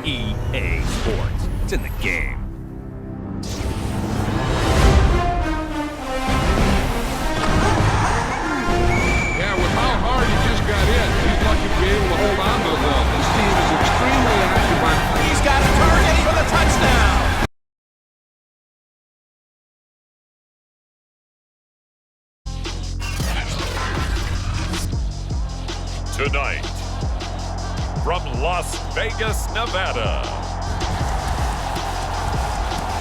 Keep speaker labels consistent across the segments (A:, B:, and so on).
A: EA Sports. It's in the game.
B: Yeah, with how hard he just got in, he's lucky to be able to hold on to the ball. This team is extremely active.
C: He's got a target for the touchdown.
D: Tonight, from Las Vegas, Nevada,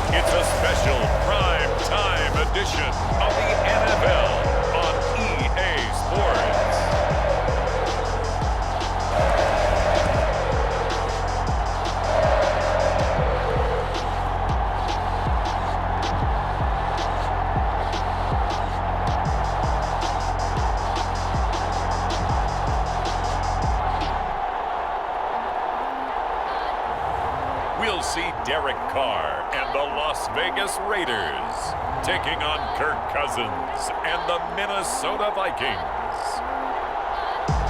D: it's a special prime time edition of the NFL on EA Sports. We'll see Derek Carr and the Las Vegas Raiders taking on Kirk Cousins and the Minnesota Vikings.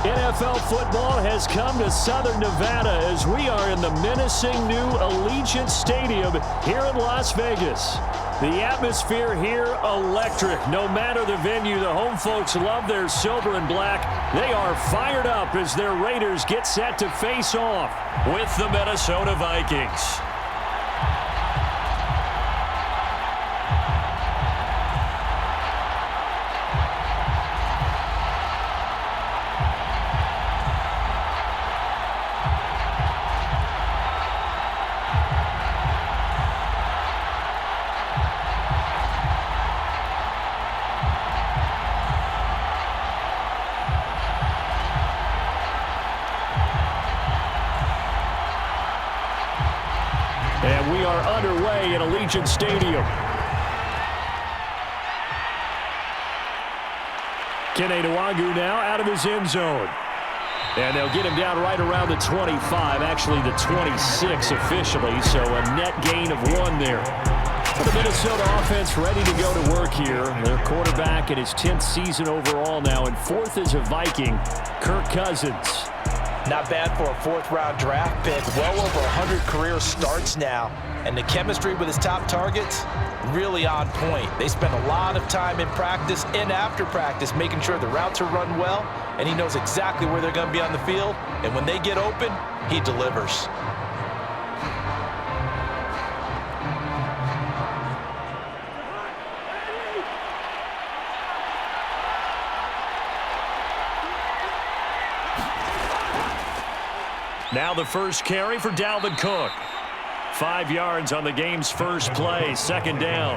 E: NFL football has come to Southern Nevada as we are in the menacing new Allegiant Stadium here in Las Vegas. The atmosphere here, electric. No matter the venue, the home folks love their silver and black. They are fired up as their Raiders get set to face off with the Minnesota Vikings. And we are underway at Allegiant Stadium. Kene Nwangwu now out of his end zone. And they'll get him down right around the 25, actually the 26 officially, so a net gain of 1 there. The Minnesota offense ready to go to work here. Their quarterback in his 10th season overall now, and 4th as a Viking, Kirk Cousins.
C: Not bad for a 4th-round draft pick. Well over 100 career starts now. And the chemistry with his top targets, really on point. They spend a lot of time in practice and after practice making sure the routes are run well, and he knows exactly where they're going to be on the field. And when they get open, he delivers.
E: Now the first carry for Dalvin Cook. 5 yards on the game's first play, 2nd down.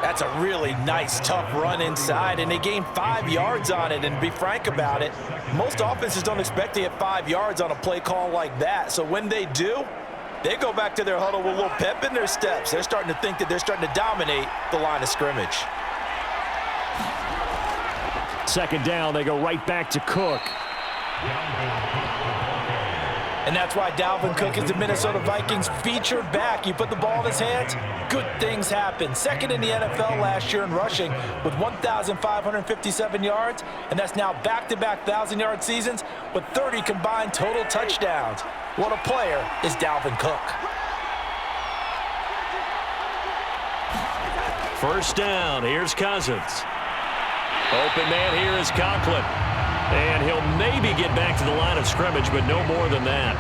C: That's a really nice, tough run inside, and they gained 5 yards on it. And to be frank about it, most offenses don't expect to get 5 yards on a play call like that. So when they do, they go back to their huddle with a little pep in their steps. They're starting to think that they're starting to dominate the line of scrimmage.
E: 2nd down, they go right back to Cook.
C: And that's why Dalvin Cook is the Minnesota Vikings featured back. You put the ball in his hands, good things happen. 2nd in the NFL last year in rushing with 1,557 yards, and that's now back-to-back 1,000-yard seasons with 30 combined total touchdowns. What a player is Dalvin Cook.
E: 1st down, here's Cousins. Open man here is Conklin. And he'll maybe get back to the line of scrimmage, but no more than that.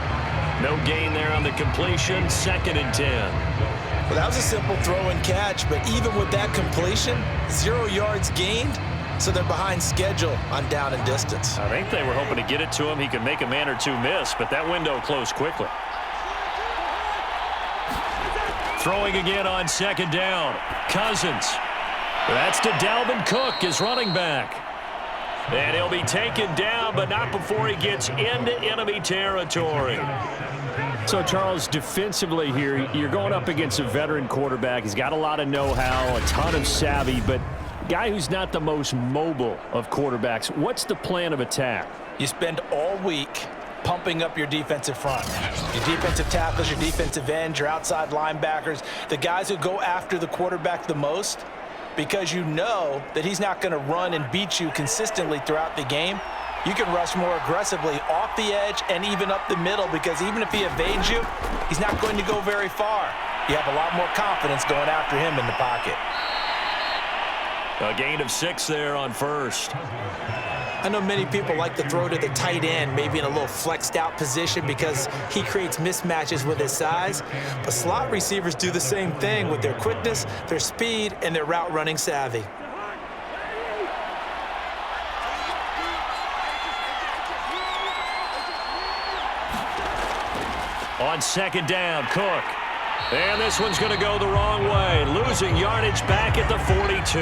E: No gain there on the completion, 2nd and 10.
C: Well, that was a simple throw and catch, but even with that completion, 0 yards gained, so they're behind schedule on down and distance.
E: I think they were hoping to get it to him. He could make a man or two miss, but that window closed quickly. Throwing again on 2nd down. Cousins. That's to Dalvin Cook, his running back. And he'll be taken down, but not before he gets into enemy territory. So, Charles, defensively here, you're going up against a veteran quarterback. He's got a lot of know-how, a ton of savvy, but a guy who's not the most mobile of quarterbacks. What's the plan of attack?
C: You spend all week pumping up your defensive front. Your defensive tackles, your defensive ends, your outside linebackers, the guys who go after the quarterback the most, because you know that he's not going to run and beat you consistently throughout the game. You can rush more aggressively off the edge and even up the middle, because even if he evades you, he's not going to go very far. You have a lot more confidence going after him in the pocket.
E: A gain of 6 there on first.
C: I know many people like to throw to the tight end, maybe in a little flexed out position because he creates mismatches with his size. But slot receivers do the same thing with their quickness, their speed, and their route running savvy.
E: On second down, Cook. And this one's going to go the wrong way. Losing yardage back at the 42.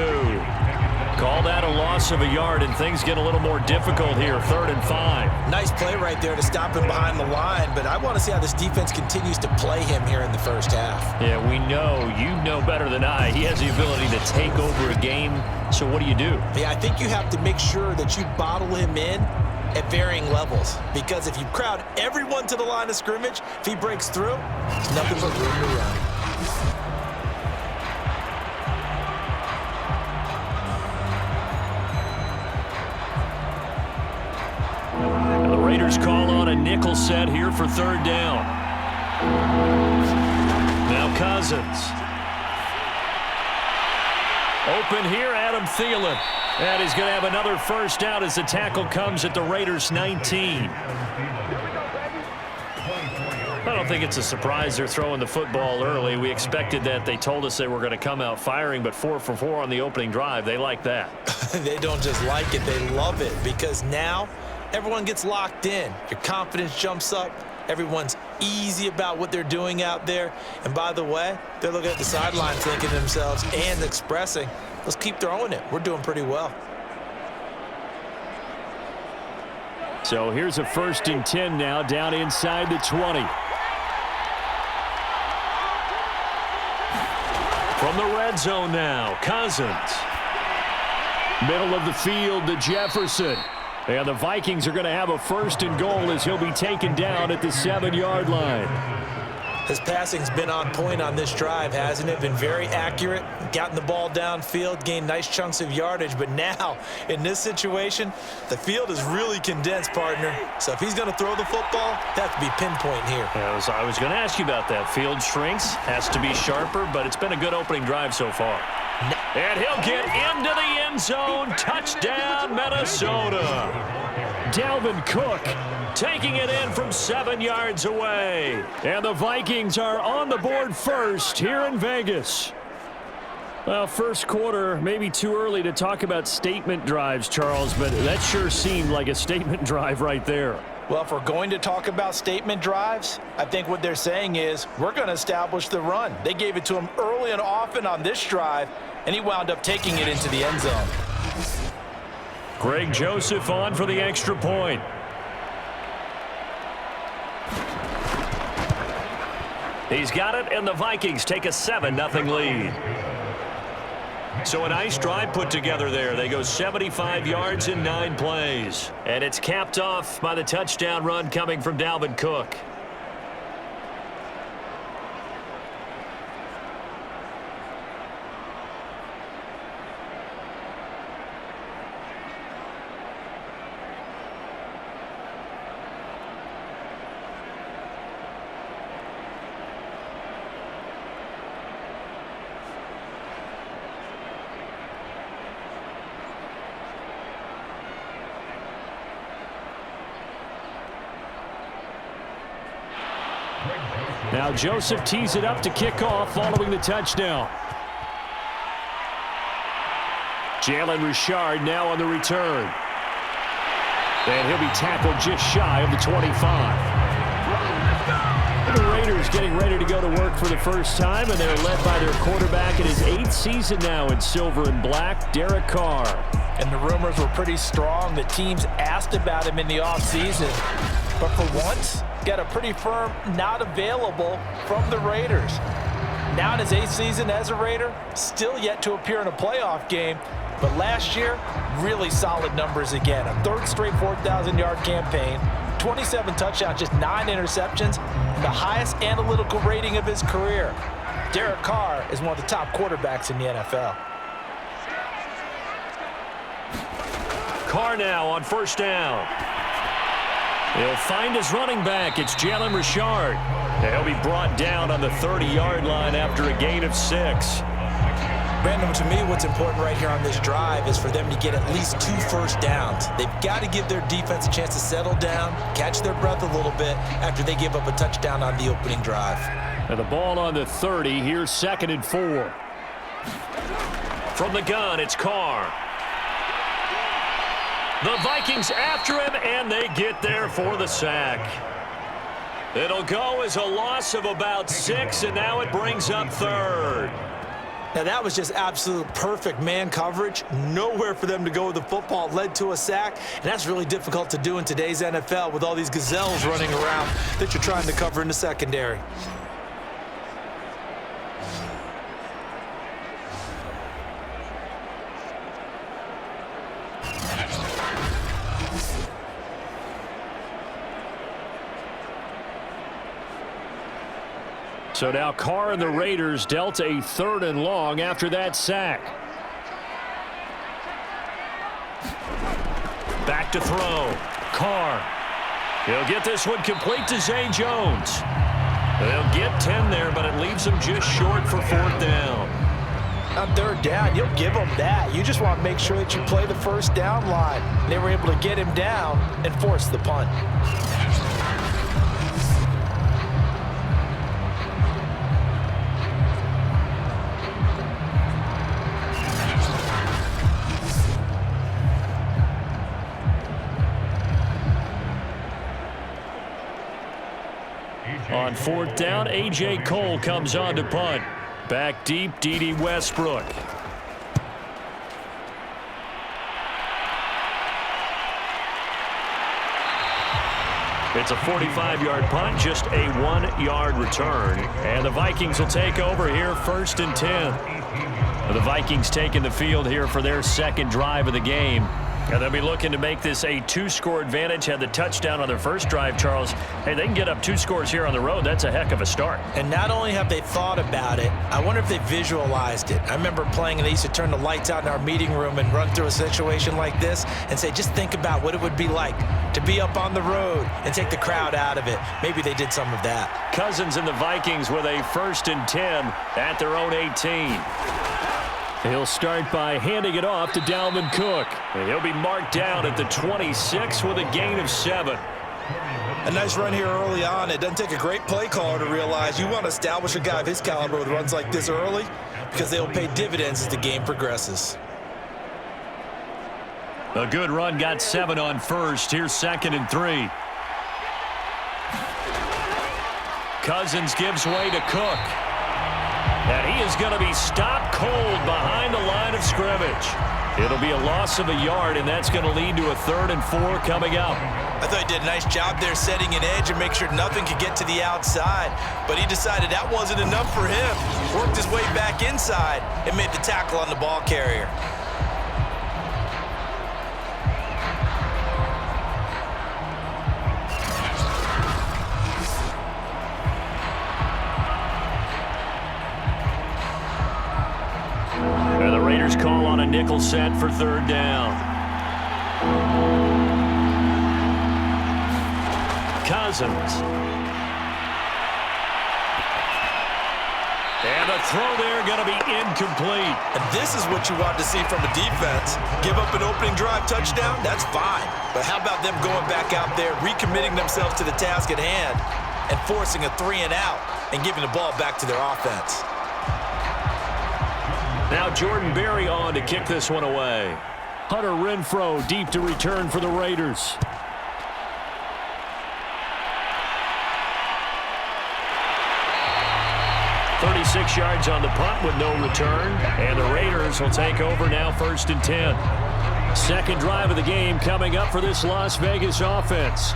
E: Call that a loss of a yard, and things get a little more difficult here, 3rd and 5.
C: Nice play right there to stop him behind the line, but I want to see how this defense continues to play him here in the first half.
E: Yeah, we know. You know better than I. He has the ability to take over a game, so what do you do?
C: Yeah, I think you have to make sure that you bottle him in at varying levels, because if you crowd everyone to the line of scrimmage, if he breaks through, there's nothing but room to run.
E: The Raiders call on a nickel set here for 3rd down. Now Cousins. Open here, Adam Thielen. And he's going to have another first down as the tackle comes at the Raiders' 19. I don't think it's a surprise they're throwing the football early. We expected that. They told us they were going to come out firing, but 4 for 4 on the opening drive. They like that.
C: They don't just like it, they love it, because now everyone gets locked in. Your confidence jumps up. Everyone's easy about what they're doing out there. And by the way, they're looking at the sideline thinking to themselves and expressing, let's keep throwing it. We're doing pretty well.
E: So here's a 1st and 10 now, down inside the 20. From the red zone now, Cousins. Middle of the field to Jefferson. And the Vikings are going to have a 1st and goal as he'll be taken down at the 7-yard line.
C: His passing's been on point on this drive, hasn't it? Been very accurate, gotten the ball downfield, gained nice chunks of yardage. But now, in this situation, the field is really condensed, partner. So if he's going to throw the football, that has to be pinpoint here.
E: I was going to ask you about that. Field shrinks, has to be sharper, but it's been a good opening drive so far. And he'll get into the end zone. Touchdown, Minnesota. Dalvin Cook taking it in from 7 yards away. And the Vikings are on the board first here in Vegas. Well, first quarter, maybe too early to talk about statement drives, Charles, but that sure seemed like a statement drive right there.
C: Well, if we're going to talk about statement drives, I think what they're saying is we're going to establish the run. They gave it to him early and often on this drive, and he wound up taking it into the end zone.
E: Greg Joseph on for the extra point. He's got it, and the Vikings take a 7-0 lead. So a nice drive put together there. They go 75 yards in 9 plays. And it's capped off by the touchdown run coming from Dalvin Cook. Now Joseph tees it up to kick off following the touchdown. Jalen Richard now on the return. And he'll be tackled just shy of the 25. The Raiders getting ready to go to work for the first time, and they're led by their quarterback in his 8th season now in silver and black, Derek Carr.
C: And the rumors were pretty strong. The teams asked about him in the offseason. But for once, got a pretty firm not available from the Raiders. Now in his 8th season as a Raider, still yet to appear in a playoff game. But last year, really solid numbers again. A 3rd straight 4,000-yard campaign, 27 touchdowns, just 9 interceptions, and the highest analytical rating of his career. Derek Carr is one of the top quarterbacks in the NFL.
E: Carr now on first down. He'll find his running back. It's Jalen Richard. He'll be brought down on the 30-yard line after a gain of 6.
C: Brandon, to me, what's important right here on this drive is for them to get at least 2 first downs. They've got to give their defense a chance to settle down, catch their breath a little bit after they give up a touchdown on the opening drive.
E: And the ball on the 30. Here's 2nd and 4. From the gun, it's Carr. The Vikings after him, and they get there for the sack. It'll go as a loss of about 6, and now it brings up 3rd.
C: Now, that was just absolute perfect man coverage. Nowhere for them to go with the football. Led to a sack, and that's really difficult to do in today's NFL with all these gazelles running around that you're trying to cover in the secondary.
E: So now Carr and the Raiders dealt a 3rd and long after that sack. Back to throw. Carr. He'll get this one complete to Zay Jones. They'll get 10 there, but it leaves them just short for 4th down.
C: On 3rd down, you'll give them that. You just want to make sure that you play the first down line. They were able to get him down and force the punt.
E: On 4th down, A.J. Cole comes on to punt. Back deep, D.D. Westbrook. It's a 45-yard punt, just a 1-yard return. And the Vikings will take over here 1st and 10. The Vikings taking the field here for their 2nd drive of the game. And they'll be looking to make this a 2-score advantage. Had the touchdown on their first drive, Charles. Hey, they can get up 2 scores here on the road. That's a heck of a start.
C: And not only have they thought about it, I wonder if they visualized it. I remember playing, and they used to turn the lights out in our meeting room and run through a situation like this and say, just think about what it would be like to be up on the road and take the crowd out of it. Maybe they did some of that.
E: Cousins and the Vikings with a 1st and 10 at their own 18. He'll start by handing it off to Dalvin Cook. And he'll be marked down at the 26 with a gain of 7.
C: A nice run here early on. It doesn't take a great play caller to realize you want to establish a guy of his caliber with runs like this early because they'll pay dividends as the game progresses.
E: A good run, got 7 on first. Here's 2nd and 3. Cousins gives way to Cook. And he is going to be stopped cold behind the line of scrimmage. It'll be a loss of a yard, and that's going to lead to a 3rd and 4 coming up.
C: I thought he did a nice job there setting an edge and make sure nothing could get to the outside. But he decided that wasn't enough for him. Worked his way back inside and made the tackle on the ball carrier.
E: Call on a nickel set for 3rd down. Cousins. And the throw there going to be incomplete.
C: And this is what you want to see from a defense. Give up an opening drive touchdown, that's fine. But how about them going back out there, recommitting themselves to the task at hand, and forcing a 3 and out and giving the ball back to their offense.
E: Now Jordan Berry on to kick this one away. Hunter Renfrow deep to return for the Raiders. "36 yards on the punt with no return. And the Raiders will take over now 1st and 10. 2nd drive of the game coming up for this Las Vegas offense.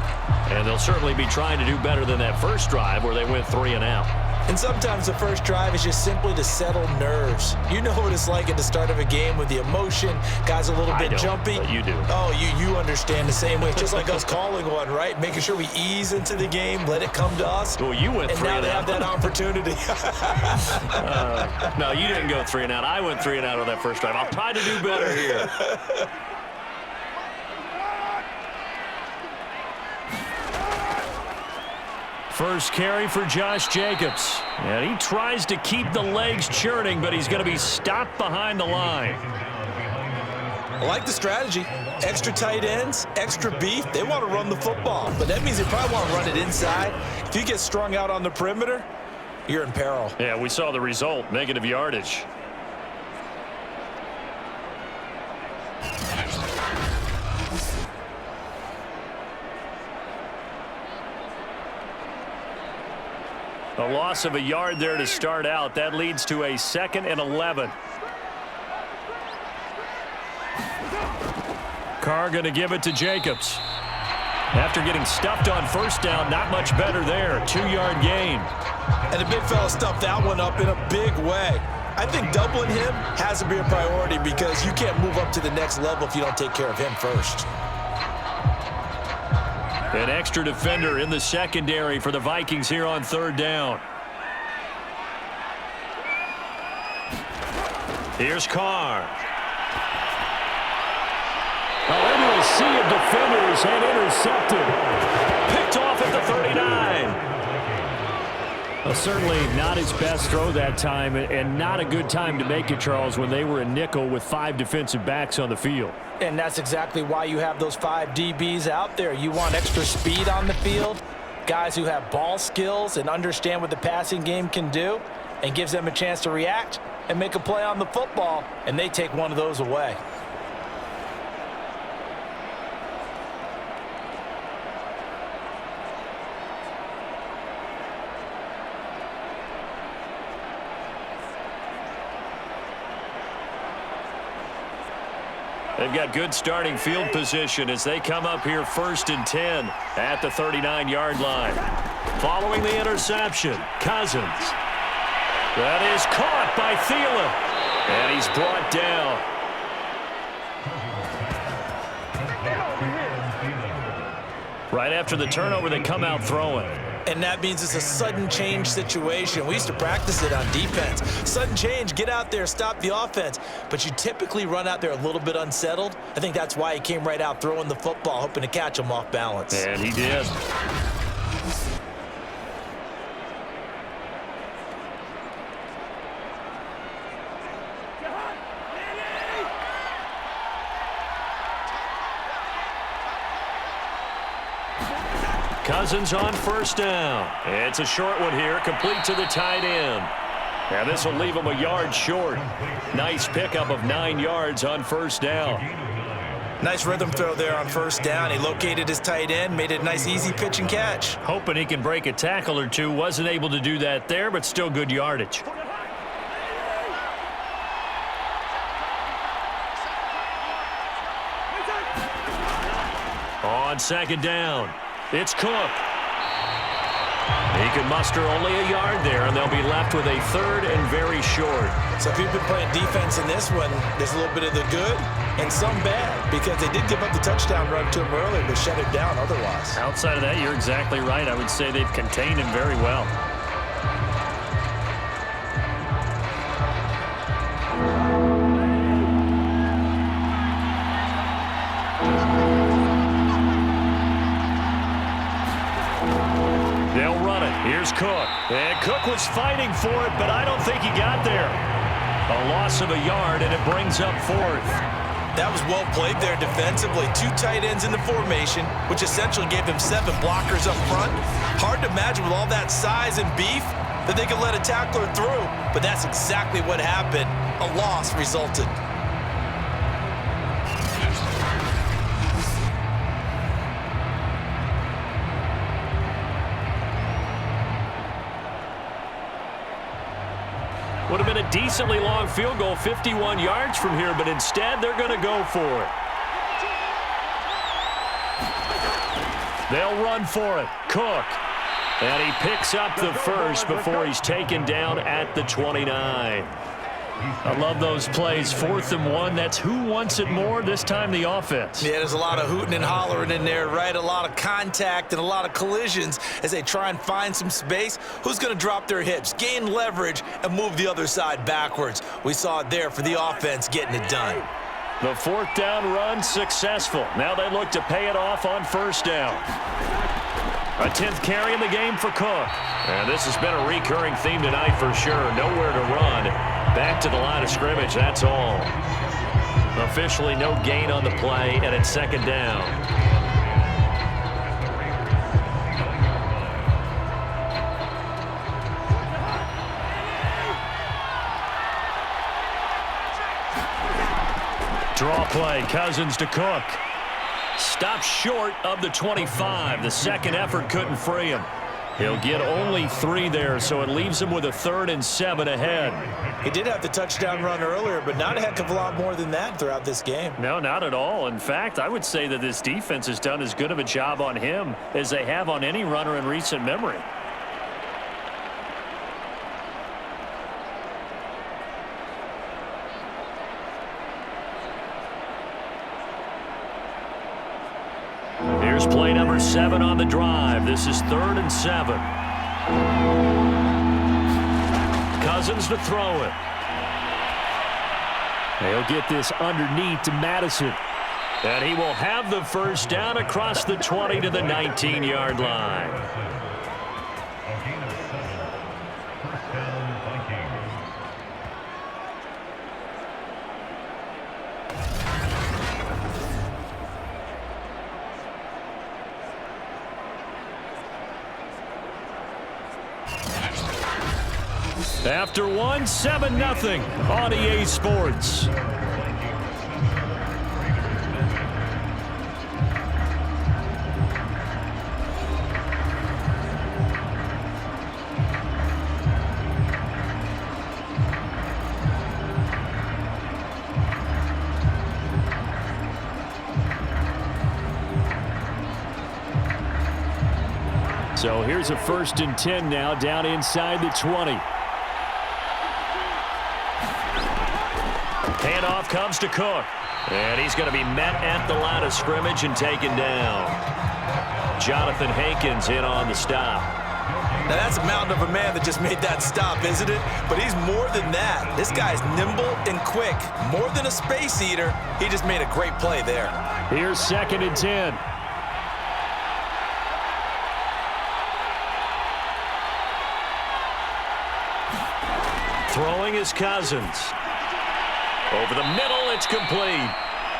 E: And they'll certainly be trying to do better than that first drive where they went 3 and out.
C: And sometimes the first drive is just simply to settle nerves. You know what it's like at the start of a game with the emotion. Guys a little bit jumpy.
E: But you do.
C: Oh, you understand the same way. It's just like us calling one, right? Making sure we ease into the game, let it come to us.
E: Well, you went 3 and out.
C: And now they have that opportunity.
E: No, you didn't go 3 and out. I went 3 and out on that first drive. I'll try to do better here. First carry for Josh Jacobs. And he tries to keep the legs churning, but he's going to be stopped behind the line.
C: I like the strategy. Extra tight ends, extra beef. They want to run the football, but that means they probably want to run it inside. If you get strung out on the perimeter, you're in peril.
E: Yeah, we saw the result, negative yardage. A loss of a yard there to start out. That leads to a 2nd and 11. Carr going to give it to Jacobs. After getting stuffed on first down, not much better there. 2-yard gain.
C: And the big fella stuffed that one up in a big way. I think doubling him has to be a priority because you can't move up to the next level if you don't take care of him first.
E: An extra defender in the secondary for the Vikings here on 3rd down. Here's Carr. Into a sea of defenders and intercepted. Picked off at the 39. Certainly not his best throw that time, and not a good time to make it, Charles, when they were in nickel with 5 defensive backs on the field.
C: And that's exactly why you have those 5 DBs out there. You want extra speed on the field, guys who have ball skills and understand what the passing game can do, and gives them a chance to react and make a play on the football, and they take one of those away.
E: They've got good starting field position as they come up here 1st and 10 at the 39-yard line. Following the interception, Cousins. That is caught by Thielen. And he's brought down. Right after the turnover, they come out throwing.
C: And that means it's a sudden change situation. We used to practice it on defense. Sudden change, get out there, stop the offense. But you typically run out there a little bit unsettled. I think that's why he came right out throwing the football, hoping to catch him off balance.
E: And he did. Cousins on 1st down. It's a short one here, complete to the tight end. And this will leave him a yard short. Nice pickup of 9 yards on 1st down.
C: Nice rhythm throw there on 1st down. He located his tight end, made it a nice easy pitch and catch.
E: Hoping he can break a tackle or two. Wasn't able to do that there, but still good yardage. On 2nd down, it's Cook. He can muster only a yard there, and they'll be left with a 3rd and very short.
C: So if you've been playing defense in this one, there's a little bit of the good and some bad, because they did give up the touchdown run to him earlier, but shut it down otherwise.
E: Outside of that, you're exactly right. I would say they've contained him very well. They'll run it. Here's Cook. And Cook was fighting for it, but I don't think he got there. A loss of a yard, and it brings up 4th.
C: That was well played there defensively. 2 tight ends in the formation, which essentially gave them 7 blockers up front. Hard to imagine with all that size and beef that they could let a tackler through, but that's exactly what happened. A loss resulted.
E: Would have been a decently long field goal, 51 yards from here, but instead they're going to go for it. They'll run for it. Cook. And he picks up the first before he's taken down at the 29. I love those plays. 4th and 1. That's who wants it more, this time the offense.
C: Yeah, there's a lot of hooting and hollering in there, right? A lot of contact and a lot of collisions as they try and find some space. Who's going to drop their hips, gain leverage, and move the other side backwards? We saw it there for the offense getting it done.
E: The 4th down run successful. Now they look to pay it off on 1st down. A 10th carry in the game for Cook. And this has been a recurring theme tonight for sure. Nowhere to run. Back to the line of scrimmage, that's all. Officially no gain on the play, and it's second down. Draw play, Cousins to Cook. Stopped short of the 25. The second effort couldn't free him. He'll get only 3 there, so it leaves him with a 3rd and 7 ahead.
C: He did have the touchdown run earlier, but not a heck of a lot more than that throughout this game.
E: No, not at all. In fact, I would say that this defense has done as good of a job on him as they have on any runner in recent memory. Here's play number 7 on the drive. This is 3rd and 7. Cousins to throw it. They'll get this underneath to Madison. And he will have the first down across the 20 to the 19-yard line. After 1, 7-0 on EA Sports. So here's a 1st and 10 now down inside the 20. Handoff comes to Cook. And he's going to be met at the line of scrimmage and taken down. Jonathan Hankins in on the stop.
C: Now that's a mountain of a man that just made that stop, isn't it? But he's more than that. This guy's nimble and quick. More than a space eater. He just made a great play there.
E: Here's 2nd and 10. Throwing is Cousins. Over the middle, it's complete.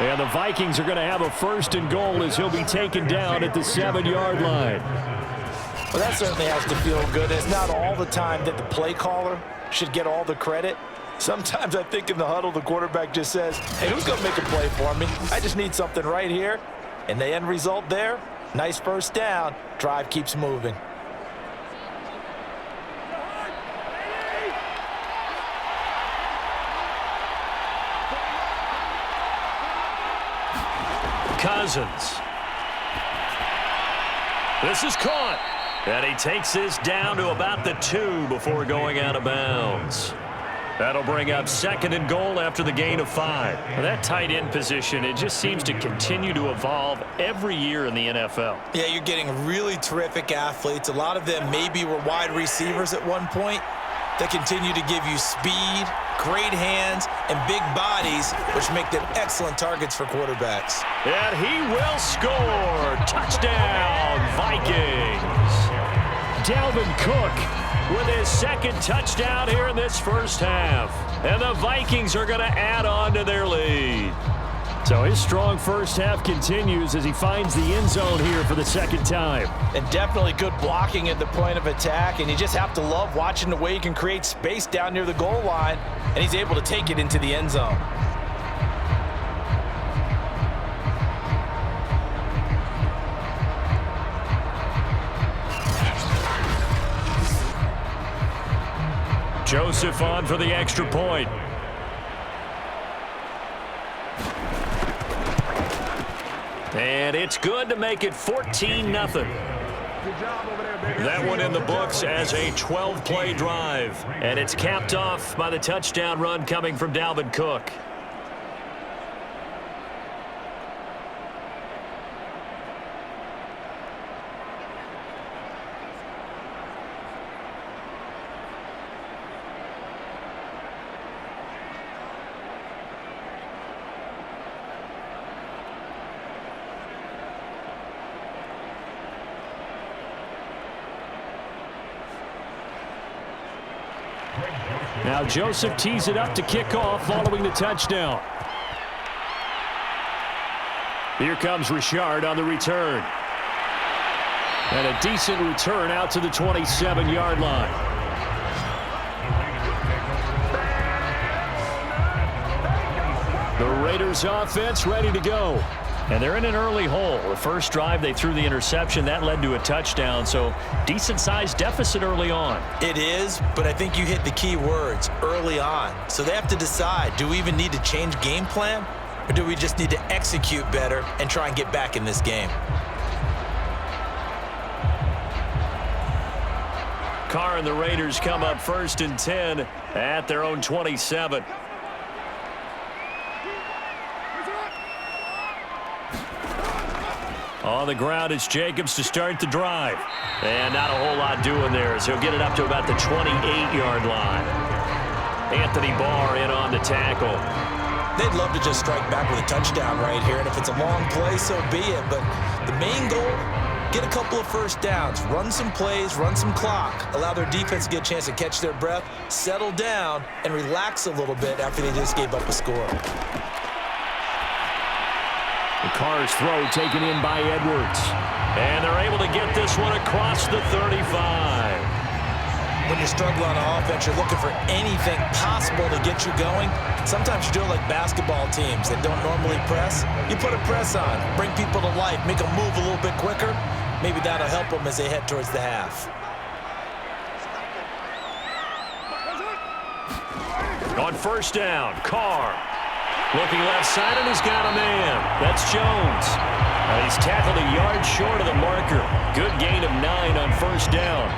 E: And the Vikings are going to have a 1st and goal as he'll be taken down at the 7-yard line.
C: Well, that certainly has to feel good. It's not all the time that the play caller should get all the credit. Sometimes I think in the huddle, the quarterback just says, hey, who's going to make a play for me? I just need something right here. And the end result there, nice first down. Drive keeps moving.
E: Cousins. This is caught. And he takes this down to about the 2 before going out of bounds. That'll bring up 2nd and goal after the gain of 5. Well, that tight end position, it just seems to continue to evolve every year in the NFL.
C: Yeah, you're getting really terrific athletes. A lot of them maybe were wide receivers at one point. They continue to give you speed, great hands, and big bodies, which make them excellent targets for quarterbacks.
E: And he will score. Touchdown, Vikings. Dalvin Cook with his 2nd touchdown here in this first half. And the Vikings are going to add on to their lead. So his strong first half continues as he finds the end zone here for the 2nd time.
C: And definitely good blocking at the point of attack, and you just have to love watching the way he can create space down near the goal line, and he's able to take it into the end zone.
E: Joseph on for the extra point. And it's good to make it 14-0. That one in the books as a 12-play drive. And it's capped off by the touchdown run coming from Dalvin Cook. Now Joseph tees it up to kick off following the touchdown. Here comes Richard on the return. And a decent return out to the 27-yard line. The Raiders offense ready to go.
F: And they're in an early hole. The first drive, they threw the interception. That led to a touchdown, so decent-sized deficit early on.
C: It is, but I think you hit the key words, early on. So they have to decide, do we even need to change game plan, or do we just need to execute better and try and get back in this game?
E: Carr and the Raiders come up 1st and 10 at their own 27. On the ground, it's Jacobs to start the drive. And not a whole lot doing there, so he'll get it up to about the 28-yard line. Anthony Barr in on the tackle.
C: They'd love to just strike back with a touchdown right here, and if it's a long play, so be it. But the main goal, get a couple of first downs, run some plays, run some clock, allow their defense to get a chance to catch their breath, settle down, and relax a little bit after they just gave up a score.
E: The Carr's throw taken in by Edwards. And they're able to get this one across the 35.
C: When you struggle on offense, you're looking for anything possible to get you going. Sometimes you do it like basketball teams that don't normally press. You put a press on, bring people to life, make them move a little bit quicker. Maybe that'll help them as they head towards the half.
E: On 1st down, Carr. Looking left side, and he's got a man. That's Jones. He's tackled a yard short of the marker. Good gain of 9 on 1st down.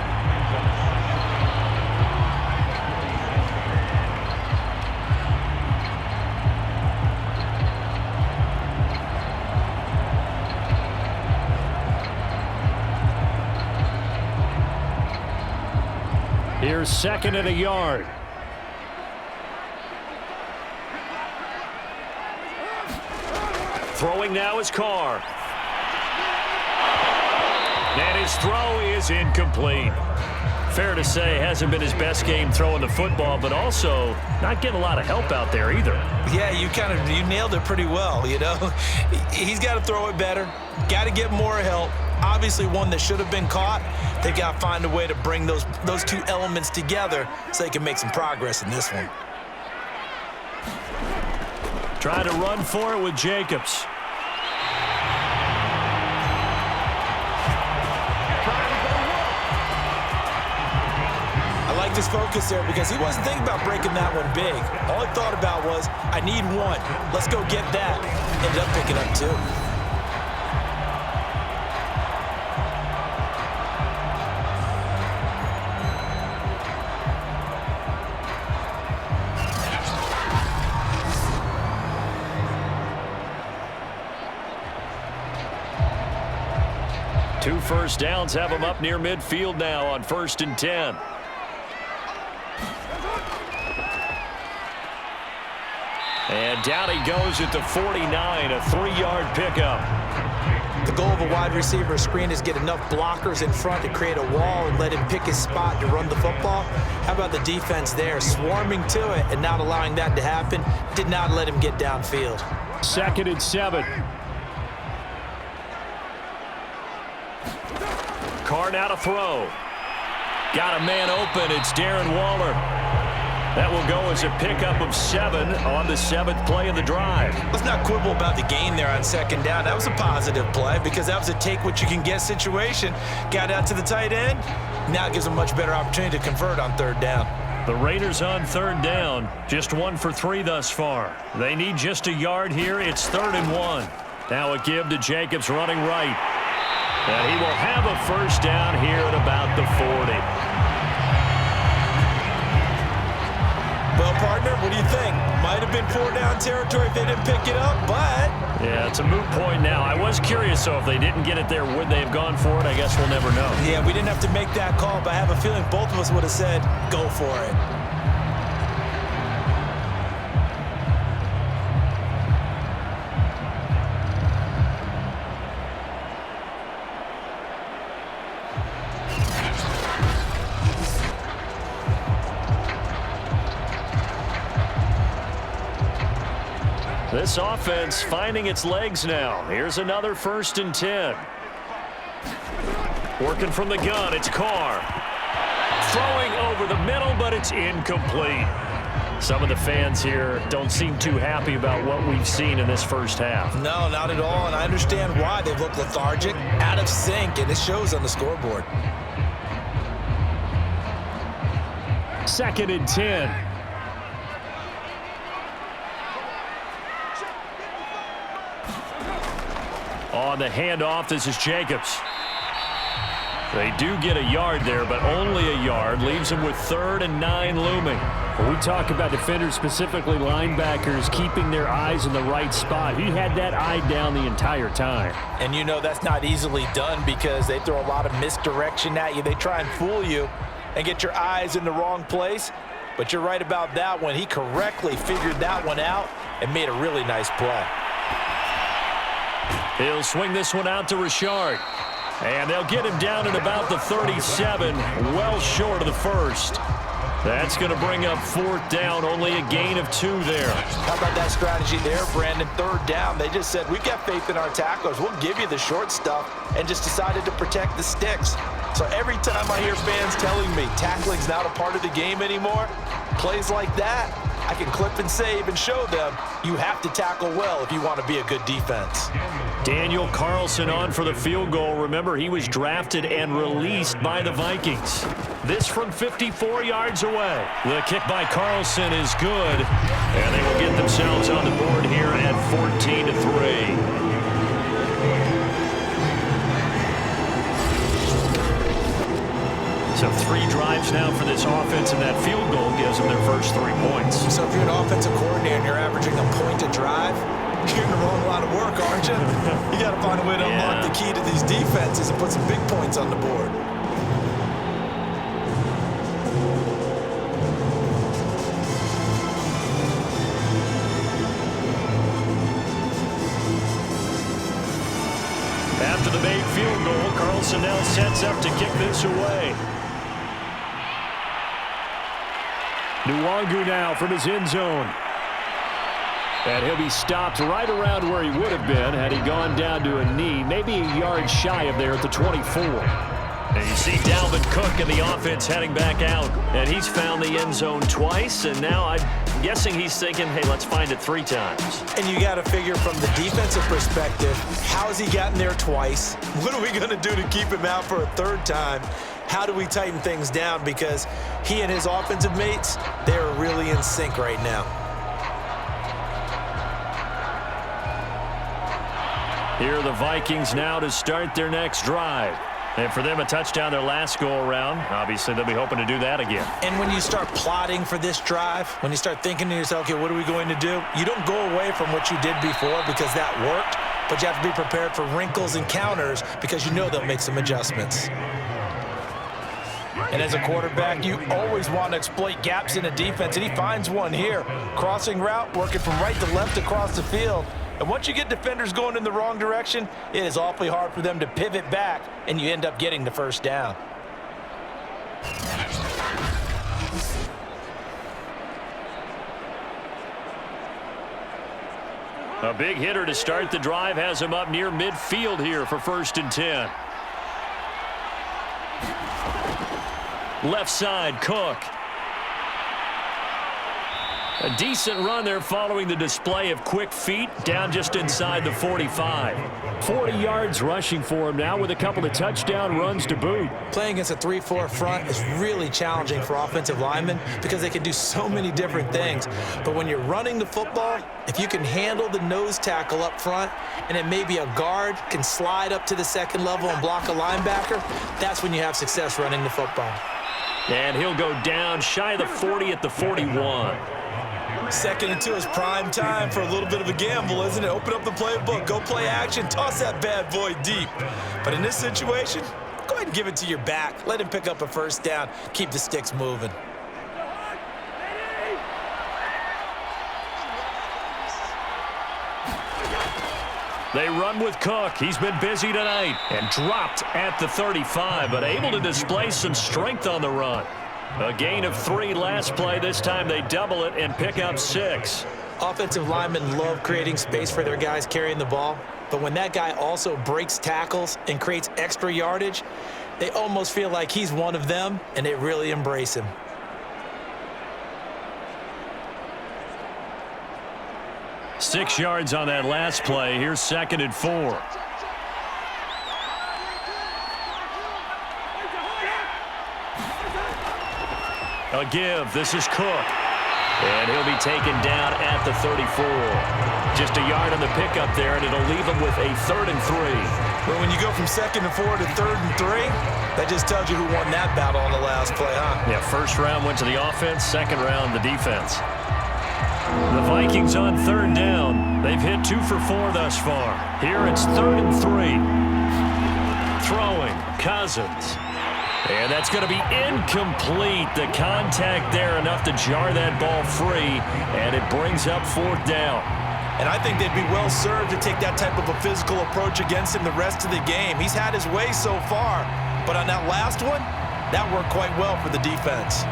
E: Here's 2nd and a yard. Throwing now is Carr. And his throw is incomplete. Fair to say, hasn't been his best game throwing the football, but also not getting a lot of help out there either.
C: Yeah, you nailed it pretty well, you know. He's got to throw it better, got to get more help. Obviously one that should have been caught. They got to find a way to bring those two elements together so they can make some progress in this one.
E: Trying to run for it with Jacobs.
C: I like this focus there because he wasn't thinking about breaking that one big. All he thought about was, I need one. Let's go get that. Ended up picking up 2.
E: Two first downs have him up near midfield now on 1st and 10. And down he goes at the 49, a 3-yard pickup.
C: The goal of a wide receiver screen is get enough blockers in front to create a wall and let him pick his spot to run the football. How about the defense there, swarming to it and not allowing that to happen? Did not let him get downfield.
E: 2nd and 7. Carr now to throw. Got a man open. It's Darren Waller. That will go as a pickup of 7 on the 7th play of the drive.
C: Let's not quibble about the gain there on 2nd down. That was a positive play because that was a take-what-you-can-get situation. Got out to the tight end. Now it gives them a much better opportunity to convert on 3rd down.
E: The Raiders on 3rd down. Just 1 for 3 thus far. They need just a yard here. It's 3rd and 1. Now a give to Jacobs running right. And he will have a 1st down here at about the 40.
C: Well, partner, what do you think? Might have been 4-down territory if they didn't pick it up, but...
E: Yeah, it's a moot point now. I was curious, though, if they didn't get it there, would they have gone for it? I guess we'll never know.
C: Yeah, we didn't have to make that call, but I have a feeling both of us would have said, go for it.
E: This offense finding its legs now. Here's another 1st and 10. Working from the gun, it's Carr. Throwing over the middle, but it's incomplete. Some of the fans here don't seem too happy about what we've seen in this first half.
C: No, not at all, and I understand why. They've looked lethargic, out of sync, and it shows on the scoreboard.
E: 2nd and 10. On the handoff, this is Jacobs. They do get a yard there, but only a yard. Leaves them with 3rd and 9 looming.
F: When we talk about defenders, specifically linebackers, keeping their eyes in the right spot, he had that eye down the entire time.
C: And you know that's not easily done because they throw a lot of misdirection at you. They try and fool you and get your eyes in the wrong place. But you're right about that one. He correctly figured that one out and made a really nice play.
E: He'll swing this one out to Richard. And they'll get him down at about the 37, well short of the 1st. That's going to bring up 4th down, only a gain of 2 there.
C: How about that strategy there, Brandon? 3rd down, they just said, we've got faith in our tacklers. We'll give you the short stuff, and just decided to protect the sticks. So every time I hear fans telling me tackling's not a part of the game anymore, plays like that, I can clip and save and show them you have to tackle well if you want to be a good defense.
E: Daniel Carlson on for the field goal. Remember, he was drafted and released by the Vikings. This from 54 yards away. The kick by Carlson is good, and they will get themselves on the board here at 14-3. So 3 drives now for this offense, and that field goal gives them their first 3 points.
C: So if you're an offensive coordinator and you're averaging a point a drive, you're in the wrong line of work, aren't you? You got to find a way to unlock the key to these defenses and put some big points on the board.
E: After the made field goal, Carlson now sets up to kick this away.
F: Nwangu now from his end zone. And he'll be stopped right around where he would have been had he gone down to a knee, maybe a yard shy of there at the 24.
E: And you see Dalvin Cook and the offense heading back out, and he's found the end zone twice, and now I'm guessing he's thinking, hey, let's find it 3 times.
C: And you got to figure from the defensive perspective, how has he gotten there twice? What are we going to do to keep him out for a 3rd time? How do we tighten things down? Because he and his offensive mates, they're really in sync right now.
E: Here are the Vikings now to start their next drive. And for them, a touchdown their last go-around. Obviously, they'll be hoping to do that again.
C: And when you start plotting for this drive, when you start thinking to yourself, okay, what are we going to do? You don't go away from what you did before because that worked, but you have to be prepared for wrinkles and counters because you know they'll make some adjustments. And as a quarterback, you always want to exploit gaps in a defense, and he finds one here. Crossing route, working from right to left across the field. And once you get defenders going in the wrong direction, it is awfully hard for them to pivot back, and you end up getting the 1st down.
E: A big hitter to start the drive has him up near midfield here for 1st and 10. Left side, Cook. A decent run there following the display of quick feet down just inside the 45.
F: 40 yards rushing for him now with a couple of touchdown runs to boot.
C: Playing against a 3-4 front is really challenging for offensive linemen because they can do so many different things. But when you're running the football, if you can handle the nose tackle up front and then maybe a guard can slide up to the 2nd level and block a linebacker, that's when you have success running the football.
E: And he'll go down shy of the 40 at the 41.
C: 2nd and 2 is prime time for a little bit of a gamble, isn't it? Open up the playbook, go play action, toss that bad boy deep. But in this situation, go ahead and give it to your back. Let him pick up a 1st down, keep the sticks moving.
E: They run with Cook. He's been busy tonight and dropped at the 35, but able to display some strength on the run. A gain of 3 last play. This time they double it and pick up 6.
C: Offensive linemen love creating space for their guys carrying the ball, but when that guy also breaks tackles and creates extra yardage, they almost feel like he's one of them, and they really embrace him.
E: Six yards on that last play. Here's 2nd and 4. A give. This is Cook. And he'll be taken down at the 34. Just a yard on the pickup there, and it'll leave him with a 3rd and 3.
C: But when you go from 2nd and 4 to 3rd and 3, that just tells you who won that battle on the last play, huh?
E: Yeah, first round went to the offense, second round the defense. The Vikings on 3rd down. They've hit 2 for 4 thus far. Here it's 3rd and 3. Throwing, Cousins. And that's going to be incomplete. The contact there enough to jar that ball free, and it brings up 4th down.
C: And I think they'd be well served to take that type of a physical approach against him the rest of the game. He's had his way so far, but on that last one, that worked quite well for the defense.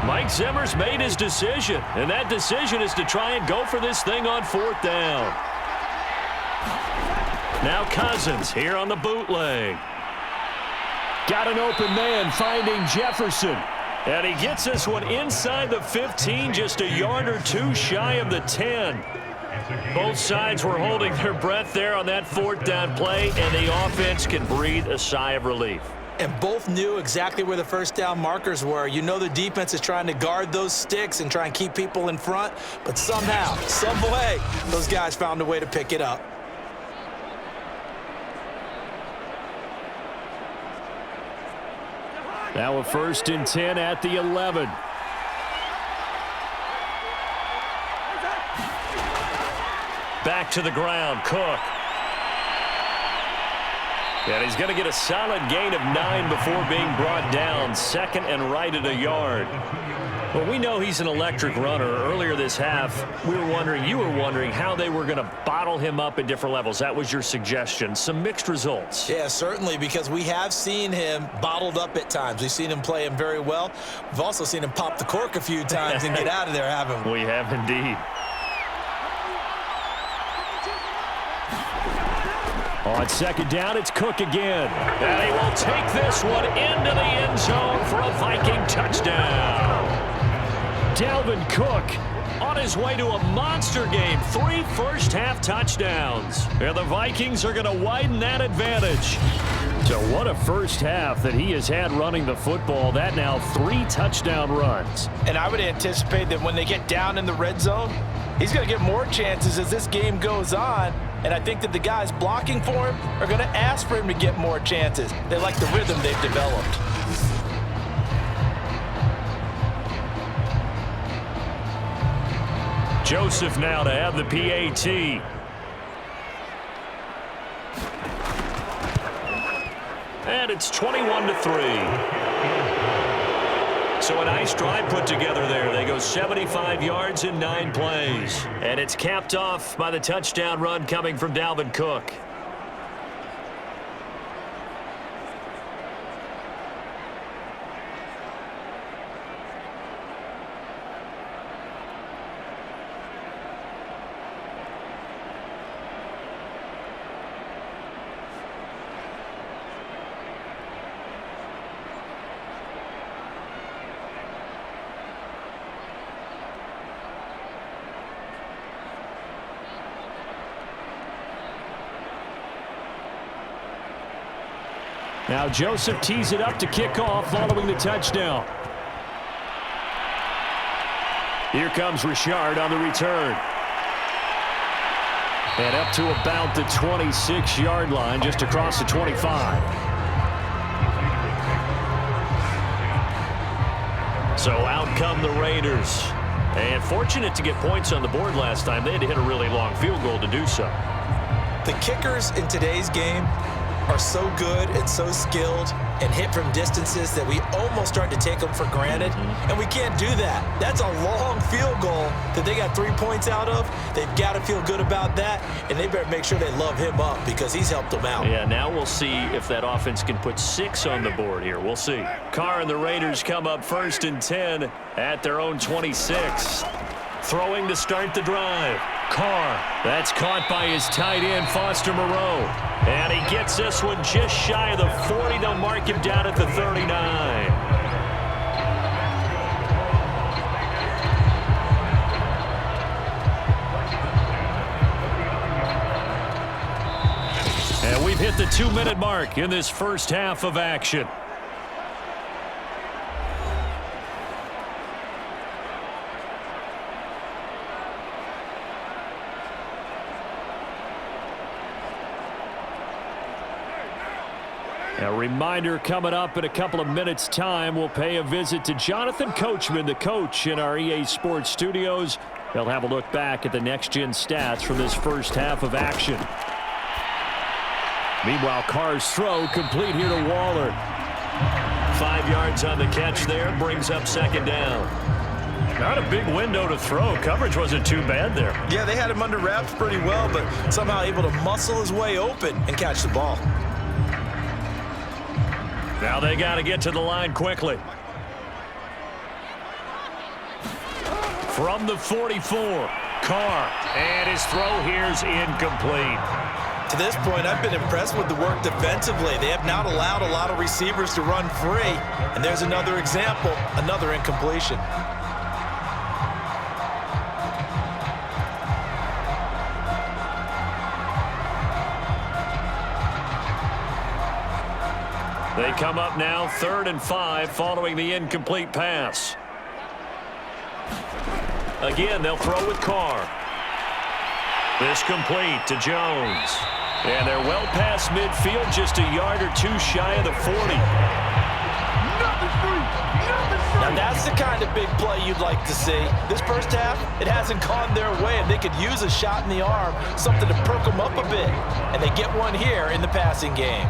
E: Mike Zimmer's made his decision, and that decision is to try and go for this thing on 4th down. Now Cousins here on the bootleg. Got an open man finding Jefferson. And he gets this one inside the 15, just a yard or 2 shy of the 10. Both sides were holding their breath there on that 4th down play, and the offense can breathe a sigh of relief.
C: And both knew exactly where the first down markers were. You know the defense is trying to guard those sticks and try and keep people in front, but somehow, some way, those guys found a way to pick it up.
E: Now a 1st and 10 at the 11. Back to the ground, Cook. And he's going to get a solid gain of 9 before being brought down. 2nd and right at a yard. Well, we know he's an electric runner. Earlier this half, you were wondering how they were going to bottle him up at different levels. That was your suggestion. Some mixed results.
C: Yeah, certainly, because we have seen him bottled up at times. We've seen him play him very well. We've also seen him pop the cork a few times and get out of there, haven't we?
E: We have indeed. On 2nd down, it's Cook again. And he will take this one into the end zone for a Viking touchdown. Dalvin Cook on his way to a monster game. 3 first-half touchdowns. And the Vikings are going to widen that advantage. So what a first half that he has had running the football. That now 3 touchdown runs.
C: And I would anticipate that when they get down in the red zone, he's going to get more chances as this game goes on. And I think that the guys blocking for him are going to ask for him to get more chances. They like the rhythm they've developed.
E: Joseph now to have the PAT. And it's 21-3. So a nice drive put together there. They go 75 yards in 9 plays. And it's capped off by the touchdown run coming from Dalvin Cook. Now Joseph tees it up to kick off following the touchdown. Here comes Richard on the return. And up to about the 26-yard line, just across the 25. So out come the Raiders. And fortunate to get points on the board last time. They had to hit a really long field goal to do so.
C: The kickers in today's game are so good and so skilled and hit from distances that we almost start to take them for granted, and we can't do that. That's a long field goal that they got 3 points out of. They've got to feel good about that, and they better make sure they love him up because he's helped them out.
E: Yeah, now we'll see if that offense can put 6 on the board here. We'll see. Carr and the Raiders come up 1st and 10 at their own 26. Throwing to start the drive. Carr. That's caught by his tight end, Foster Moreau. And he gets this one just shy of the 40. They'll mark him down at the 39. And we've hit the 2-minute mark in this first half of action. A reminder coming up in a couple of minutes' time. We'll pay a visit to Jonathan Coachman, the coach in our EA Sports studios. They'll have a look back at the next-gen stats from this first half of action. Meanwhile, Carr's throw complete here to Waller. 5 yards on the catch there. Brings up 2nd down. Not a big window to throw. Coverage wasn't too bad there.
C: Yeah, they had him under wraps pretty well, but somehow able to muscle his way open and catch the ball.
E: Now they got to get to the line quickly. From the 44, Carr, and his throw here's incomplete.
C: To this point, I've been impressed with the work defensively. They have not allowed a lot of receivers to run free, and there's another example, another incompletion.
E: They come up now 3rd and 5 following the incomplete pass. Again, they'll throw with Carr. This complete to Jones. And they're well past midfield, just a yard or 2 shy of the 40.
C: Now that's the kind of big play you'd like to see. This first half, it hasn't gone their way, and they could use a shot in the arm, something to perk them up a bit. And they get one here in the passing game.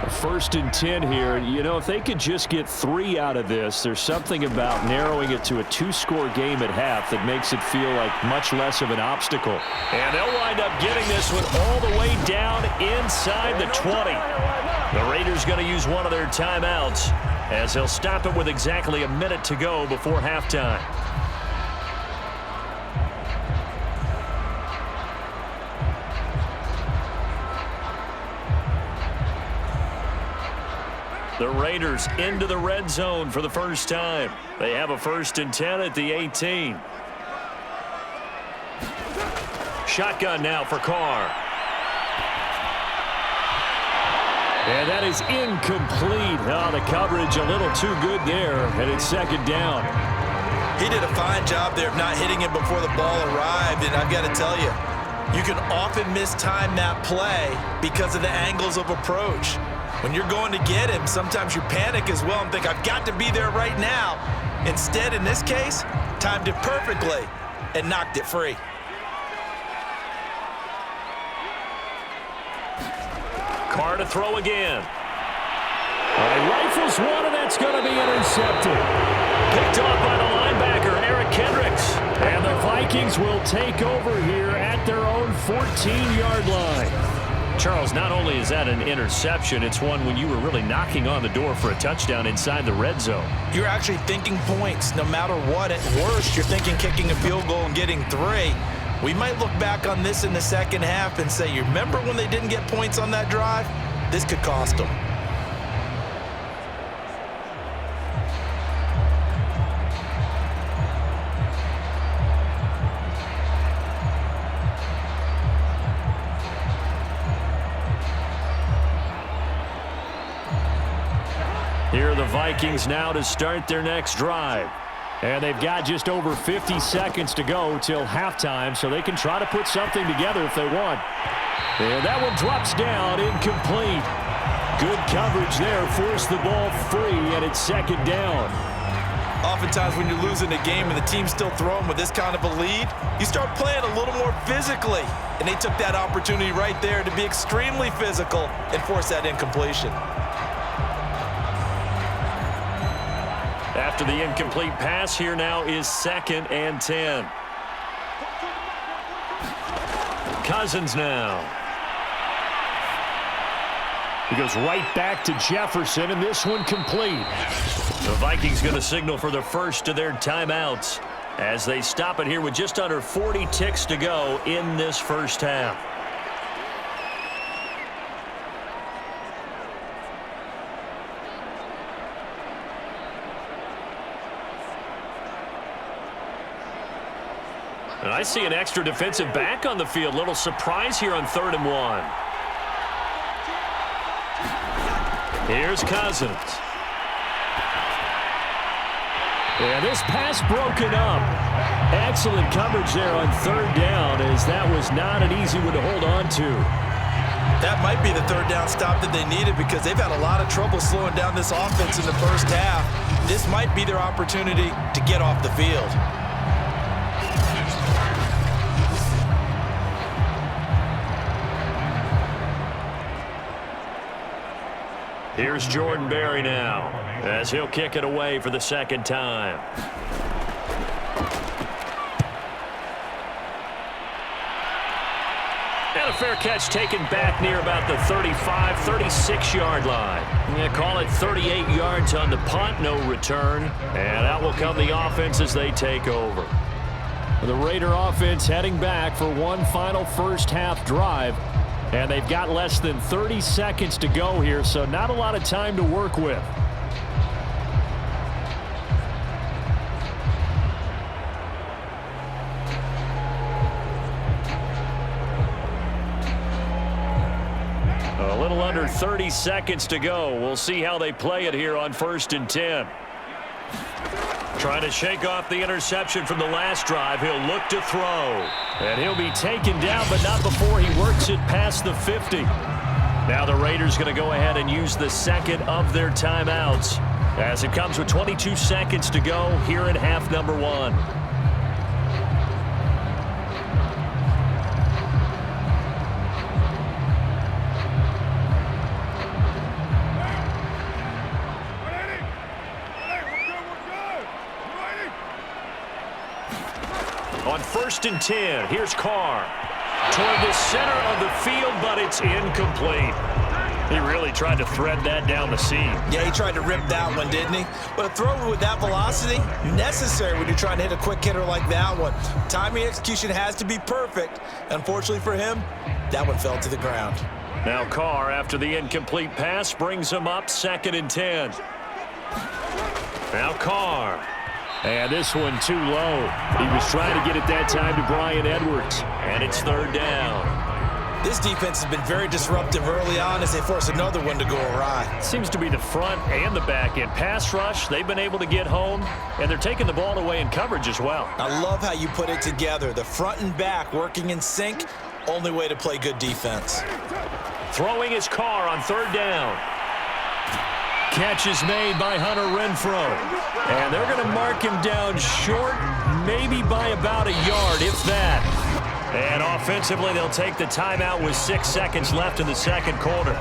F: First and 10 here. You know, if they could just get 3 out of this, there's something about narrowing it to a 2-score game at half that makes it feel like much less of an obstacle.
E: And they'll wind up getting this one all the way down inside the 20. The Raiders going to use one of their timeouts as they'll stop it with exactly a minute to go before halftime. The Raiders into the red zone for the first time. They have a 1st and 10 at the 18. Shotgun now for Carr.
F: And that is incomplete. Oh, the coverage a little too good there, and it's 2nd down.
C: He did a fine job there of not hitting it before the ball arrived, and I've got to tell you, you can often mistime that play because of the angles of approach. When you're going to get him, sometimes you panic as well and think, I've got to be there right now. Instead, in this case, timed it perfectly and knocked it free.
E: Carr to throw again.
F: Rifles one, and that's going to be intercepted.
E: Picked off by the linebacker, Eric Kendricks.
F: And the Vikings will take over here at their own 14-yard line.
E: Charles, not only is that an interception, it's one when you were really knocking on the door for a touchdown inside the red zone.
C: You're actually thinking points no matter what. At worst, you're thinking kicking a field goal and getting 3. We might look back on this in the second half and say, you remember when they didn't get points on that drive? This could cost them.
E: Here are the Vikings now to start their next drive.
F: And they've got just over 50 seconds to go till halftime, so they can try to put something together if they want. And that one drops down, incomplete. Good coverage there, forced the ball free, and it's second down.
C: Oftentimes when you're losing a game and the team's still throwing with this kind of a lead, you start playing a little more physically. And they took that opportunity right there to be extremely physical and force that incompletion.
E: After the incomplete pass, here now is 2nd and 10. Cousins now.
F: He goes right back to Jefferson, and this one complete.
E: The Vikings going to signal for the first of their timeouts as they stop it here with just under 40 ticks to go in this first half. And I see an extra defensive back on the field. Little surprise here on 3rd and 1. Here's Cousins.
F: And this pass broken up. Excellent coverage there on 3rd down, as that was not an easy one to hold on to.
C: That might be the 3rd down stop that they needed because they've had a lot of trouble slowing down this offense in the first half. This might be their opportunity to get off the field.
E: Here's Jordan Berry now, as he'll kick it away for the 2nd time. And a fair catch taken back near about the 35, 36-yard line. Yeah, call it 38 yards on the punt, no return. And out will come the offense as they take over.
F: The Raider offense heading back for one final first half drive. And they've got less than 30 seconds to go here, so not a lot of time to work with.
E: A little under 30 seconds to go. We'll see how they play it here on 1st and 10. Trying to shake off the interception from the last drive. He'll look to throw.
F: And he'll be taken down, but not before he works it past the 50.
E: Now the Raiders going to go ahead and use the 2nd of their timeouts as it comes with 22 seconds to go here in half number 1. On 1st and 10, here's Carr. Toward the center of the field, but it's incomplete. He really tried to thread that down the seam.
C: Yeah, he tried to rip that one, didn't he? But a throw with that velocity, necessary when you're trying to hit a quick hitter like that one. Timing execution has to be perfect. Unfortunately for him, that one fell to the ground.
E: Now Carr, after the incomplete pass, brings him up 2nd and 10. Now Carr.
F: And this one too low. He was trying to get it that time to Bryan Edwards.
E: And it's 3rd down.
C: This defense has been very disruptive early on as they force another one to go awry.
E: Seems to be the front and the back end. Pass rush, they've been able to get home, and they're taking the ball away in coverage as well.
C: I love how you put it together. The front and back working in sync, only way to play good defense.
E: Throwing his Carr on 3rd down.
F: Catch is made by Hunter Renfrow.
E: And they're going to mark him down short, maybe by about a yard, if that. And offensively, they'll take the timeout with 6 seconds left in the 2nd quarter.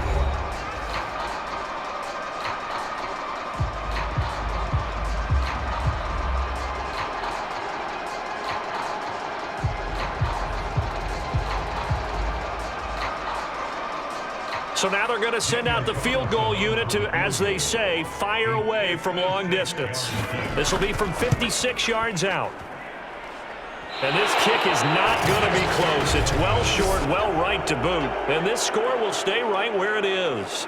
E: So now they're going to send out the field goal unit to, as they say, fire away from long distance. This will be from 56 yards out. And this kick is not going to be close. It's well short, well right to boot. And this score will stay right where it is.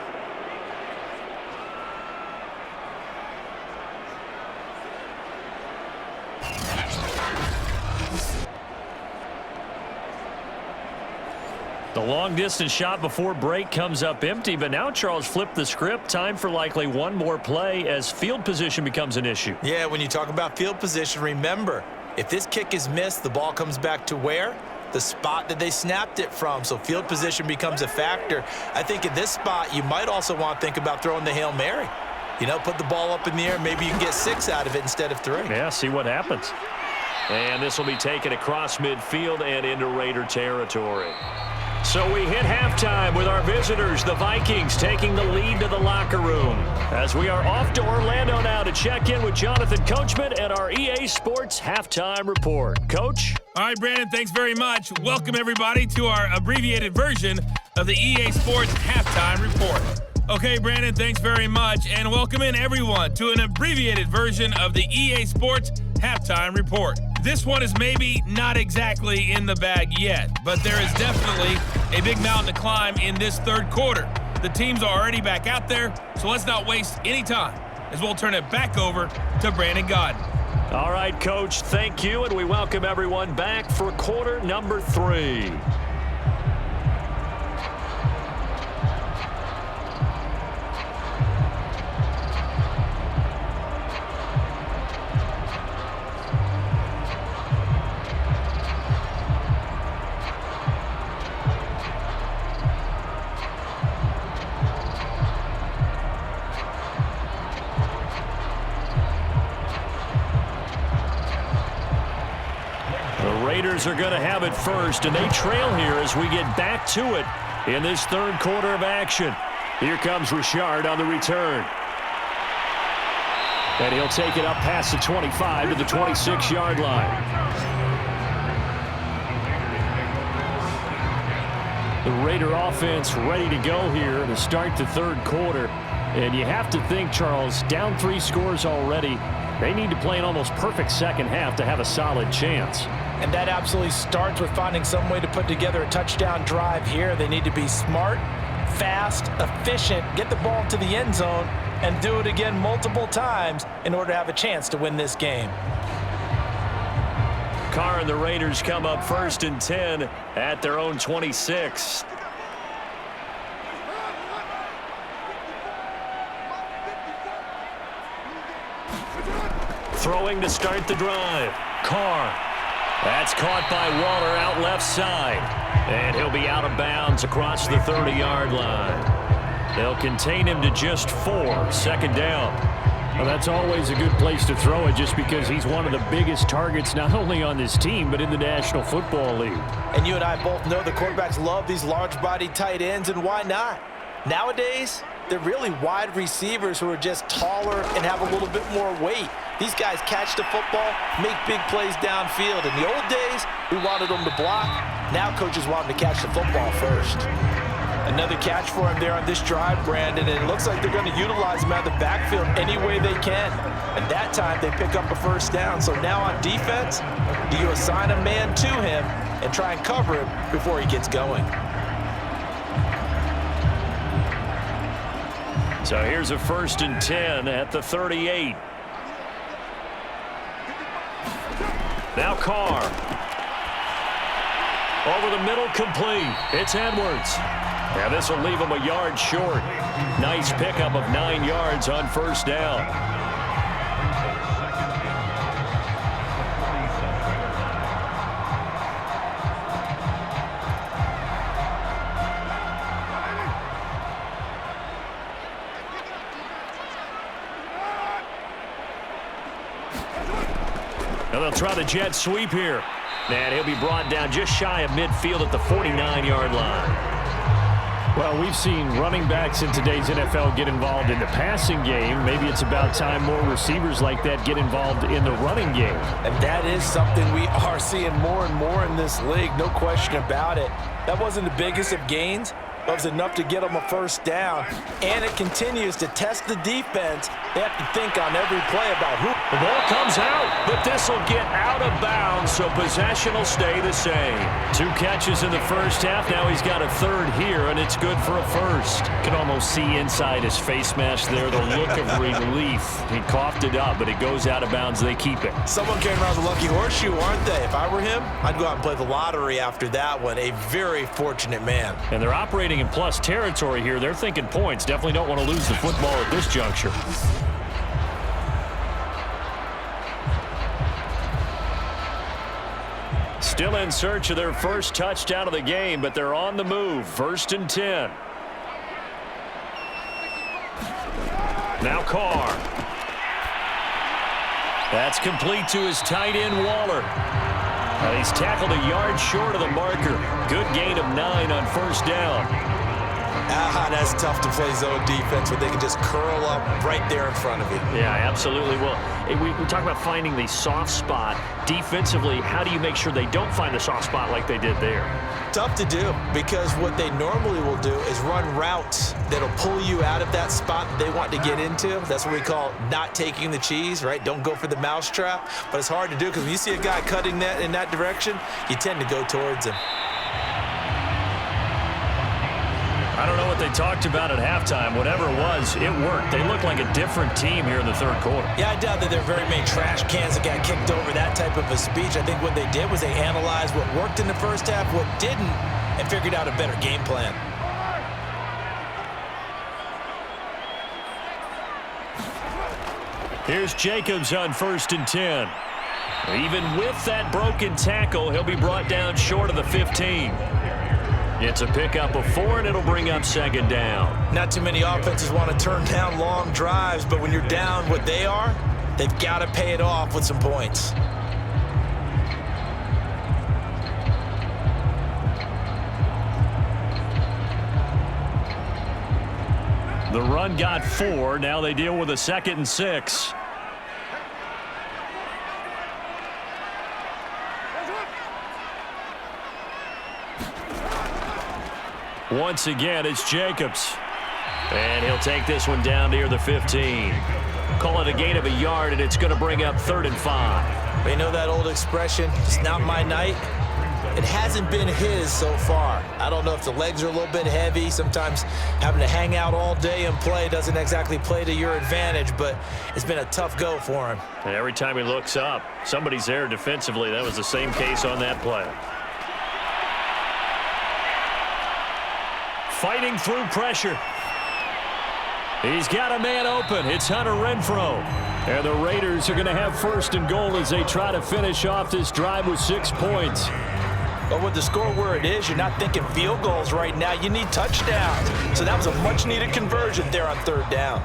F: The
E: long-distance shot before break comes up empty, but now Charles flipped the script. Time for likely one more play as field position becomes an issue.
C: Yeah, when you talk about field position, remember, if this kick is missed, the ball comes back to where? The spot that they snapped it from. So field position becomes a factor. I think at this spot, you might also want to think about throwing the Hail Mary. You know, put the ball up in the air. Maybe you can get 6 out of it instead of 3.
E: Yeah, see what happens. And this will be taken across midfield and into Raider territory. So we hit halftime with our visitors, the Vikings, taking the lead to the locker room. As we are off to Orlando now to check in with Jonathan Coachman and our EA Sports Halftime Report. Coach?
G: All right, Brandon, thanks very much. Welcome, everybody, to our abbreviated version of the EA Sports Halftime Report. Okay, Brandon, thanks very much, and welcome in, everyone, to an abbreviated version of the EA Sports Halftime Report. This one is maybe not exactly in the bag yet, but there is definitely a big mountain to climb in this third quarter. The teams are already back out there, so let's not waste any time as we'll turn it back over to Brandon Godden.
E: All right, Coach, thank you, and we welcome everyone back for quarter number 3. Raiders are going to have it first, and they trail here as we get back to it in this third quarter of action. Here comes Richard on the return. And he'll take it up past the 25 to the 26-yard line. The Raider offense ready to go here to start the third quarter. And you have to think, Charles, down 3 scores already. They need to play an almost perfect second half to have a solid chance.
C: And that absolutely starts with finding some way to put together a touchdown drive here. They need to be smart, fast, efficient, get the ball to the end zone, and do it again multiple times in order to have a chance to win this game.
E: Carr and the Raiders come up 1st and 10 at their own 26. Throwing to start the drive. Carr. That's caught by Waller out left side. And he'll be out of bounds across the 30-yard line. They'll contain him to just 4. Second down.
F: Well, that's always a good place to throw it just because he's one of the biggest targets not only on this team but in the National Football League.
C: And you and I both know the quarterbacks love these large-bodied tight ends, and why not? Nowadays, they're really wide receivers who are just taller and have a little bit more weight. These guys catch the football, make big plays downfield. In the old days, we wanted them to block. Now coaches want them to catch the football first. Another catch for him there on this drive, Brandon, and it looks like they're going to utilize him out of the backfield any way they can. And that time, they pick up a first down. So now on defense, do you assign a man to him and try and cover him before he gets going?
E: So here's a 1st and 10 at the 38. Now Carr. Over the middle, complete. It's Edwards. Now this will leave him a yard short. Nice pickup of 9 yards on 1st down. Now they'll try the jet sweep here. And he'll be brought down just shy of midfield at the 49-yard line.
F: Well, we've seen running backs in today's NFL get involved in the passing game. Maybe it's about time more receivers like that get involved in the running game.
C: And that is something we are seeing more and more in this league, no question about it. That wasn't the biggest of gains, but it was enough to get them a first down. And it continues to test the defense. They have to think on every play about who.
E: The ball comes out, but this will get out of bounds, so possession will stay the same. 2 catches in the first half. Now he's got a third here, and it's good for a first. You can almost see inside his face mask there the look of relief. He coughed it up, but it goes out of bounds. They keep it.
C: Someone came around with a lucky horseshoe, aren't they? If I were him, I'd go out and play the lottery after that one. A very fortunate man.
F: And they're operating in plus territory here. They're thinking points. Definitely don't want to lose the football at this juncture. Still in search of their first touchdown of the game, but they're on the move. 1st and 10. Now Carr. That's complete to his tight end, Waller. He's tackled a yard short of the marker. Good gain of 9 on 1st down.
C: That's tough to play zone defense when they can just curl up right there in front of you.
F: Yeah, absolutely. Well, we talk about finding the soft spot. Defensively, how do you make sure they don't find the soft spot like they did there?
C: Tough to do, because what they normally will do is run routes that'll pull you out of that spot that they want to get into. That's what we call not taking the cheese, right? Don't go for the mousetrap. But it's hard to do because when you see a guy cutting that in that direction, you tend to go towards him.
F: I don't know what they talked about at halftime. Whatever it was, it worked. They looked like a different team here in the third quarter.
C: Yeah, I doubt that there are very many trash cans that got kicked over that type of a speech. I think what they did was they analyzed what worked in the first half, what didn't, and figured out a better game plan.
F: Here's Jacobs on 1st and 10. Even with that broken tackle, he'll be brought down short of the 15. It's a pickup of 4, and it'll bring up 2nd down.
C: Not too many offenses want to turn down long drives, but when you're down what they are, they've got to pay it off with some points.
F: The run got 4. Now they deal with a 2nd and 6. Once again, it's Jacobs. And he'll take this one down near the 15. Call it a gain of a yard, and it's going to bring up 3rd and 5.
C: You know that old expression, it's not my night? It hasn't been his so far. I don't know if the legs are a little bit heavy. Sometimes having to hang out all day and play doesn't exactly play to your advantage, but it's been a tough go for him.
F: And every time he looks up, somebody's there defensively. That was the same case on that play. Fighting through pressure. He's got a man open. It's Hunter Renfrow. And the Raiders are going to have 1st and goal as they try to finish off this drive with 6 points.
C: But with the score where it is, you're not thinking field goals right now. You need touchdowns. So that was a much-needed conversion there on 3rd down.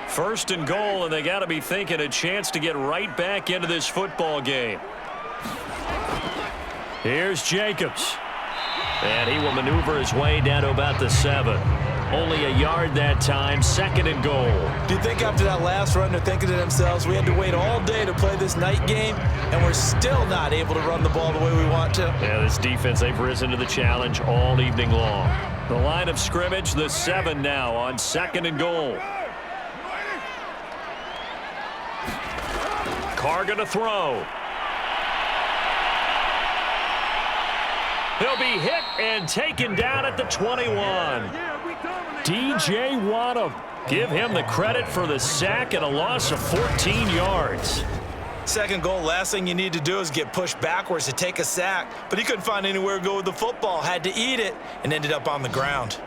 F: First and goal, and they got to be thinking a chance to get right back into this football game. Here's Jacobs. And he will maneuver his way down to about the 7. Only a yard that time, 2nd and goal.
C: Do you think after that last run they're thinking to themselves, we had to wait all day to play this night game, and we're still not able to run the ball the way we want to?
F: Yeah, this defense, they've risen to the challenge all evening long. The line of scrimmage, the 7 now on 2nd and goal. Carr going to throw. He'll be hit and taken down at the 21. DJ Wadham. Give him the credit for the sack and a loss of 14 yards.
C: 2nd goal, last thing you need to do is get pushed backwards to take a sack. But he couldn't find anywhere to go with the football. Had to eat it and ended up on the ground.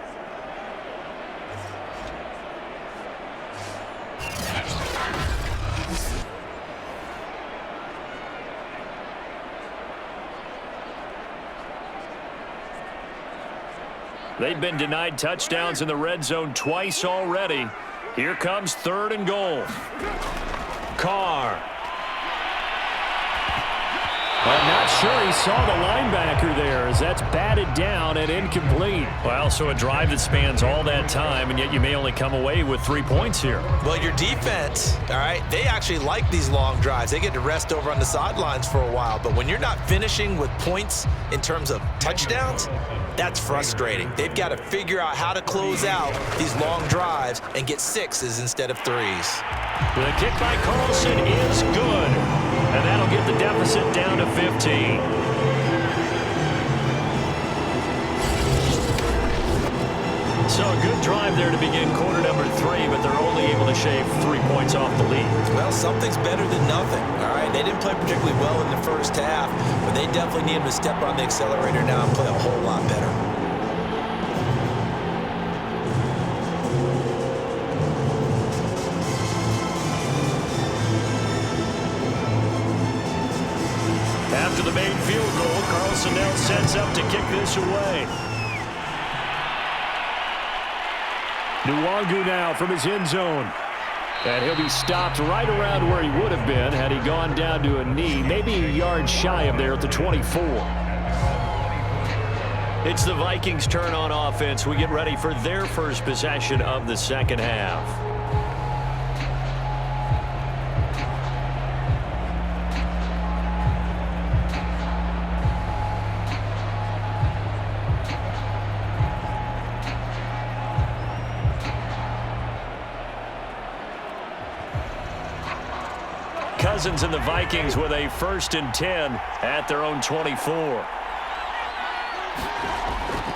F: They've been denied touchdowns in the red zone twice already. Here comes 3rd and goal. Carr. I'm not sure he saw the linebacker there as that's batted down and incomplete.
E: Well, so a drive that spans all that time, and yet you may only come away with 3 points here.
C: Well, your defense, all right, they actually like these long drives. They get to rest over on the sidelines for a while. But when you're not finishing with points in terms of touchdowns, that's frustrating. They've got to figure out how to close out these long drives and get 6s instead of 3s.
E: The kick by Carlson is good, and that'll get the deficit down to 15. So a good drive there to begin quarter number 3, but they're only able to shave 3 points off the lead.
C: Well, something's better than nothing, all right? They didn't play particularly well in the first half, but they definitely need them to step on the accelerator now and play a whole lot better.
E: After the main field goal, Carlson now sets up to kick this away.
F: Nwangu now from his end zone. And he'll be stopped right around where he would have been had he gone down to a knee, maybe a yard shy of there at the 24.
E: It's the Vikings' turn on offense. We get ready for their first possession of the second half. Cousins and the Vikings with a 1st and 10 at their own 24.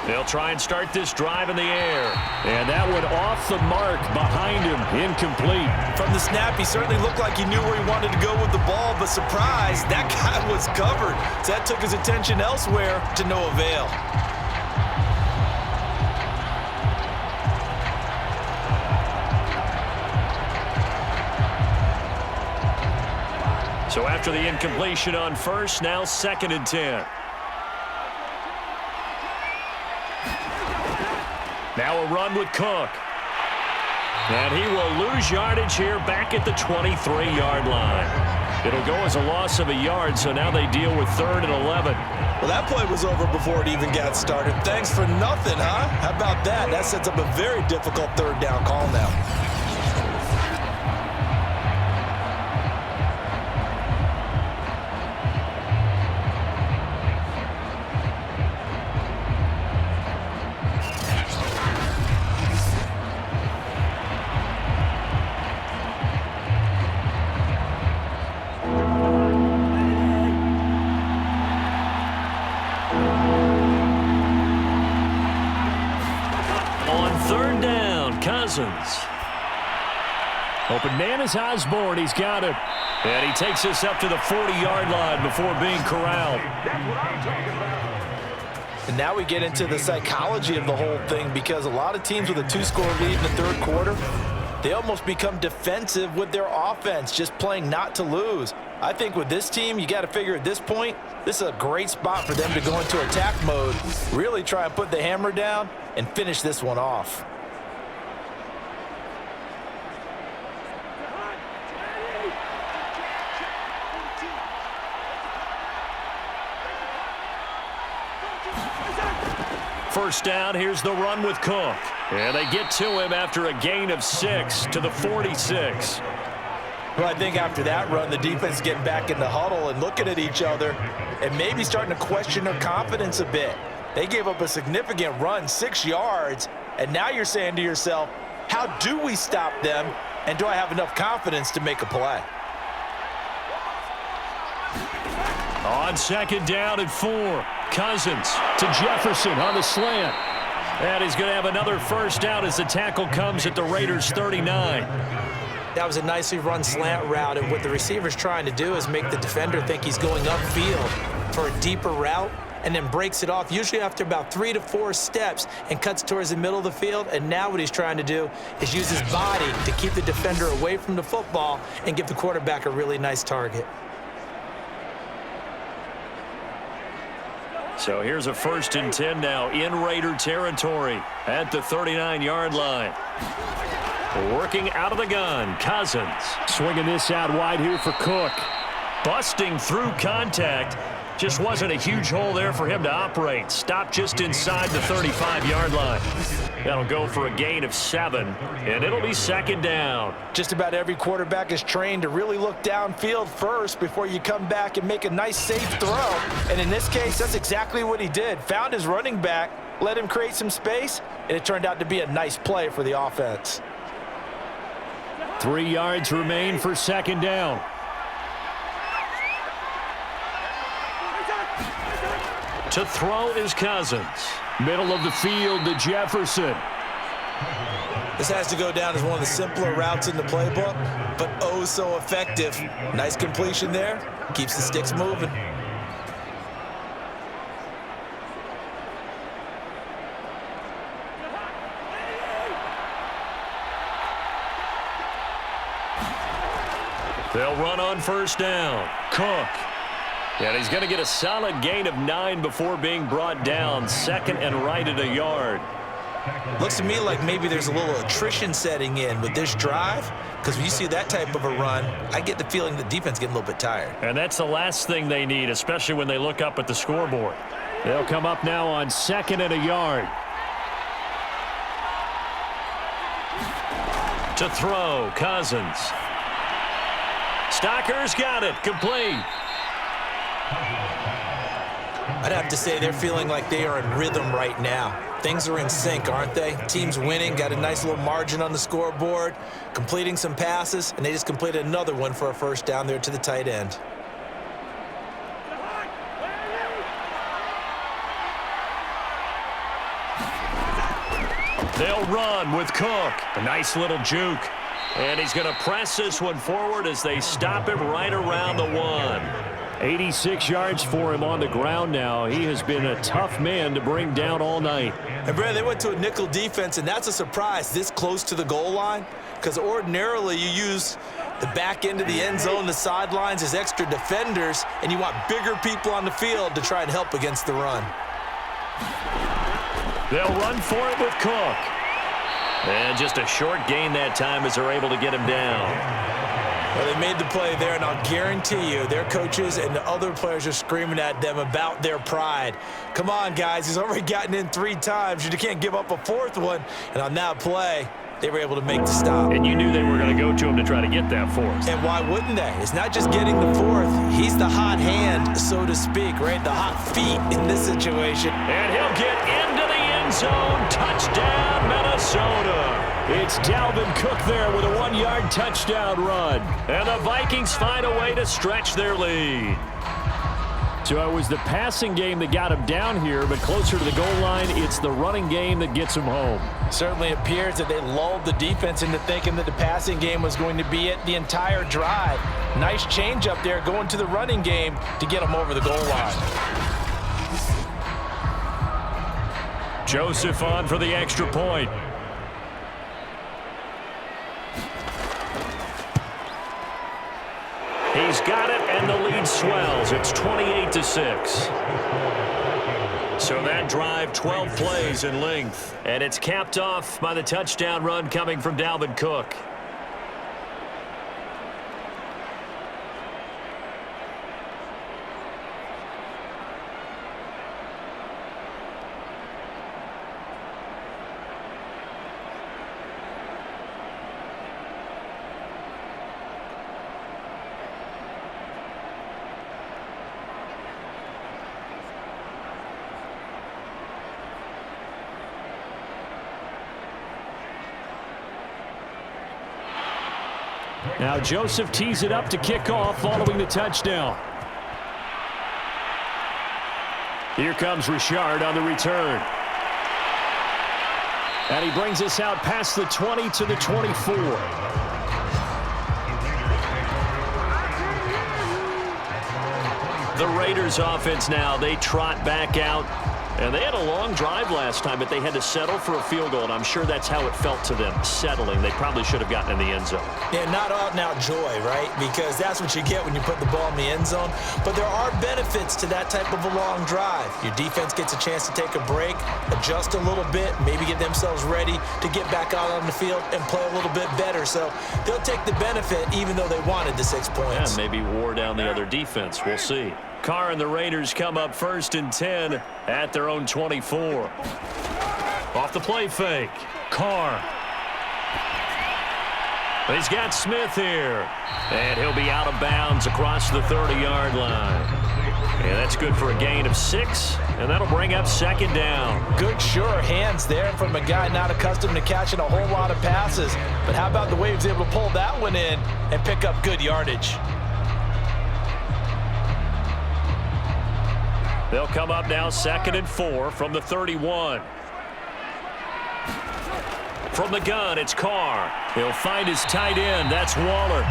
E: They'll try and start this drive in the air.
F: And that one off the mark behind him, incomplete.
C: From the snap, he certainly looked like he knew where he wanted to go with the ball, but surprise, that guy was covered. So that took his attention elsewhere to no avail.
E: So after the incompletion on 1st, now 2nd and 10. Now a run with Cook. And he will lose yardage here back at the 23-yard line. It'll go as a loss of a yard, so now they deal with 3rd and 11.
C: Well, that play was over before it even got started. Thanks for nothing, huh? How about that? That sets up a very difficult 3rd down call now.
F: Open man is Osborne. He's got it.
E: And he takes us up to the 40-yard line before being corralled.
C: And now we get into the psychology of the whole thing, because a lot of teams with a 2-score lead in the 3rd quarter, they almost become defensive with their offense, just playing not to lose. I think with this team, you got to figure at this point, this is a great spot for them to go into attack mode, really try and put the hammer down and finish this one off.
E: First down, here's the run with Cook. And they get to him after a gain of 6 to the 46.
C: Well, I think after that run, the defense is getting back in the huddle and looking at each other and maybe starting to question their confidence a bit. They gave up a significant run, 6 yards, and now you're saying to yourself, how do we stop them, and do I have enough confidence to make a play?
E: On 2nd down and 4, Cousins
F: to Jefferson on the slant.
E: And he's going to have another 1st down as the tackle comes at the Raiders' 39.
C: That was a nicely run slant route, and what the receiver's trying to do is make the defender think he's going upfield for a deeper route, and then breaks it off, usually after about 3 to 4 steps, and cuts towards the middle of the field. And now what he's trying to do is use his body to keep the defender away from the football and give the quarterback a really nice target.
E: So here's a 1st and 10 now in Raider territory at the 39-yard line. Working out of the gun, Cousins.
F: Swinging this out wide here for Cook.
E: Busting through contact. Just wasn't a huge hole there for him to operate. Stopped just inside the 35-yard line. That'll go for a gain of 7, and it'll be second down.
C: Just about every quarterback is trained to really look downfield first before you come back and make a nice, safe throw. And in this case, that's exactly what he did. Found his running back, let him create some space, and it turned out to be a nice play for the offense.
F: 3 yards remain for second down.
E: To throw is Cousins.
F: Middle of the field to Jefferson.
C: This has to go down as one of the simpler routes in the playbook, but oh so effective. Nice completion there. Keeps the sticks moving.
E: They'll run on first down. Cook. And he's going to get a solid gain of 9 before being brought down. Second and right at a yard.
C: Looks to me like maybe there's a little attrition setting in with this drive, because when you see that type of a run, I get the feeling the defense getting a little bit tired.
E: And that's the last thing they need, especially when they look up at the scoreboard.
F: They'll come up now on second and a yard.
E: To throw, Cousins. Stocker's got it, complete.
C: I'd have to say they're feeling like they are in rhythm right now. Things are in sync, aren't they? Team's winning, got a nice little margin on the scoreboard, completing some passes, and they just completed another one for a first down there to the tight end.
E: They'll run with Cook. A nice little juke. And he's going to press this one forward as they stop him right around the 1.
F: 86 yards for him on the ground now. He has been a tough man to bring down all night.
C: And, Brad, they went to a nickel defense, and that's a surprise this close to the goal line, because ordinarily you use the back end of the end zone, the sidelines as extra defenders, and you want bigger people on the field to try and help against the run.
E: They'll run for it with Cook. And just a short gain that time as they're able to get him down.
C: Well, they made the play there, and I'll guarantee you their coaches and the other players are screaming at them about their pride. Come on, guys. He's already gotten in 3 times. You can't give up a 4th one. And on that play, they were able to make the stop.
E: And you knew they were going to go to him to try to get that 4th.
C: And why wouldn't they? It's not just getting the 4th. He's the hot hand, so to speak, right? The hot feet in this situation.
E: And he'll get into the end zone. Touchdown, Minnesota.
F: It's Dalvin Cook there with a 1-yard touchdown run.
E: And the Vikings find a way to stretch their lead.
F: So it was the passing game that got him down here, but closer to the goal line, it's the running game that gets him home.
C: Certainly appears that they lulled the defense into thinking that the passing game was going to be it the entire drive. Nice change up there going to the running game to get him over the goal line.
E: Joseph on for the extra point. He's got it, and the lead swells. It's 28-6. So that drive, 12 plays in length. And it's capped off by the touchdown run coming from Dalvin Cook.
F: Now Joseph tees it up to kick off following the touchdown. Here comes Richard on the return. And he brings us out past the 20 to the 24. The Raiders offense now, they trot back out And they had a long drive last time, but they had to settle for a field goal, and I'm sure that's how it felt to them, settling. They probably should have gotten in the end zone.
C: Yeah, not out-and-out joy, right? Because that's what you get when you put the ball in the end zone. But there are benefits to that type of a long drive. Your defense gets a chance to take a break, adjust a little bit, maybe get themselves ready to get back out on the field and play a little bit better. So they'll take the benefit even though they wanted the 6 points.
F: Yeah, maybe wore down the other defense. We'll see. Carr and the Raiders come up 1st and 10 at their own 24. Off the play fake. Carr. He's got Smith here. And he'll be out of bounds across the 30-yard line. And that's good for a gain of 6. And that'll bring up 2nd down.
C: Good, sure hands there from a guy not accustomed to catching a whole lot of passes. But how about the way he was able to pull that one in and pick up good yardage?
F: They'll come up now 2nd and 4 from the 31. From the gun, it's Carr. He'll find his tight end. That's Waller.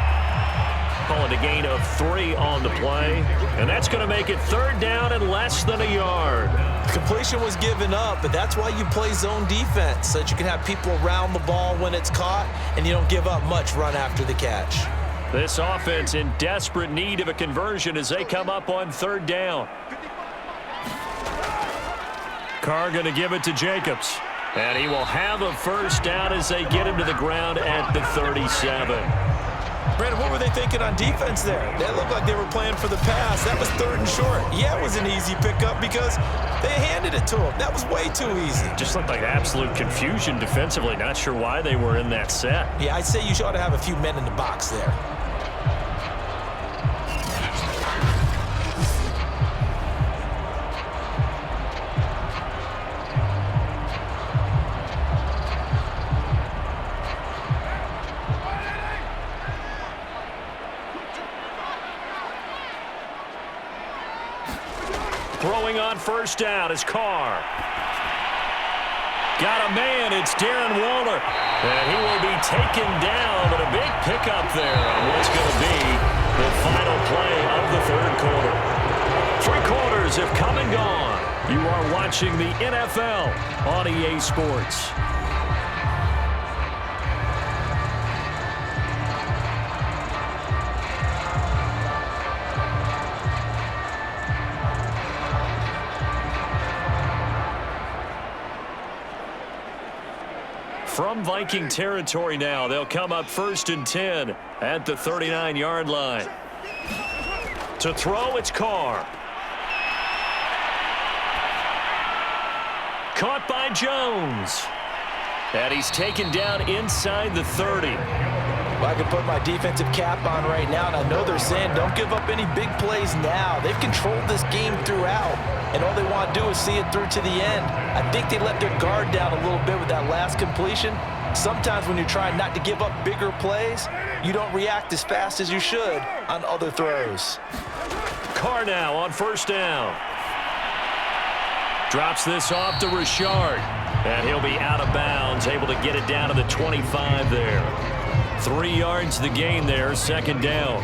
F: Call it a gain of 3 on the play. And that's going to make it 3rd down and less than a yard.
C: The completion was given up, but that's why you play zone defense, so that you can have people around the ball when it's caught, and you don't give up much run after the catch.
F: This offense in desperate need of a conversion as they come up on 3rd down. Carr going to give it to Jacobs. And he will have a 1st down as they get him to the ground at the 37.
C: Brandon, what were they thinking on defense there? They looked like they were playing for the pass. That was 3rd and short. Yeah, it was an easy pickup because they handed it to him. That was way too easy.
F: Just looked like absolute confusion defensively. Not sure why they were in that set.
C: Yeah, I'd say you ought to have a few men in the box there.
F: Throwing on 1st down is Carr. Got a man. It's Darren Waller. And he will be taken down, but a big pickup there on what's going to be the final play of the 3rd quarter. 3 quarters have come and gone. You are watching the NFL on EA Sports. From Viking territory now, they'll come up 1st and 10 at the 39-yard line. To throw, it's Carr. Caught by Jones. And he's taken down inside the 30.
C: Well, I can put my defensive cap on right now, and I know they're saying don't give up any big plays now. They've controlled this game throughout, and all they want to do is see it through to the end. I think they let their guard down a little bit with that last completion. Sometimes when you're trying not to give up bigger plays, you don't react as fast as you should on other throws.
F: Carr now on 1st down. Drops this off to Richard, and he'll be out of bounds, able to get it down to the 25 there. 3 yards the gain there, 2nd down.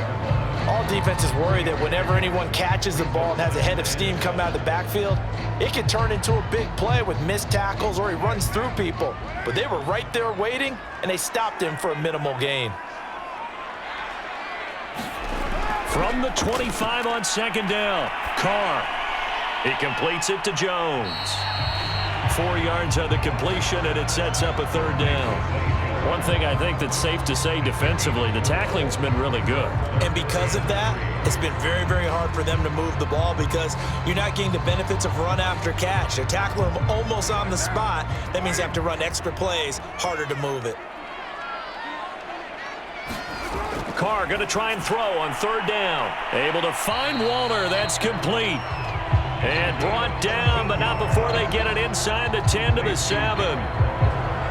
C: All defenses worry that whenever anyone catches the ball and has a head of steam come out of the backfield, it can turn into a big play with missed tackles or he runs through people. But they were right there waiting, and they stopped him for a minimal gain.
F: From the 25 on 2nd down, Carr. He completes it to Jones. 4 yards on the completion, and it sets up a 3rd down. One thing I think that's safe to say defensively, the tackling's been really good.
C: And because of that, it's been very, very hard for them to move the ball because you're not getting the benefits of run after catch. They're tackling them almost on the spot. That means they have to run extra plays, harder to move it.
F: Carr going to try and throw on 3rd down. Able to find Waller. That's complete. And brought down, but not before they get it inside the 10 to the 7.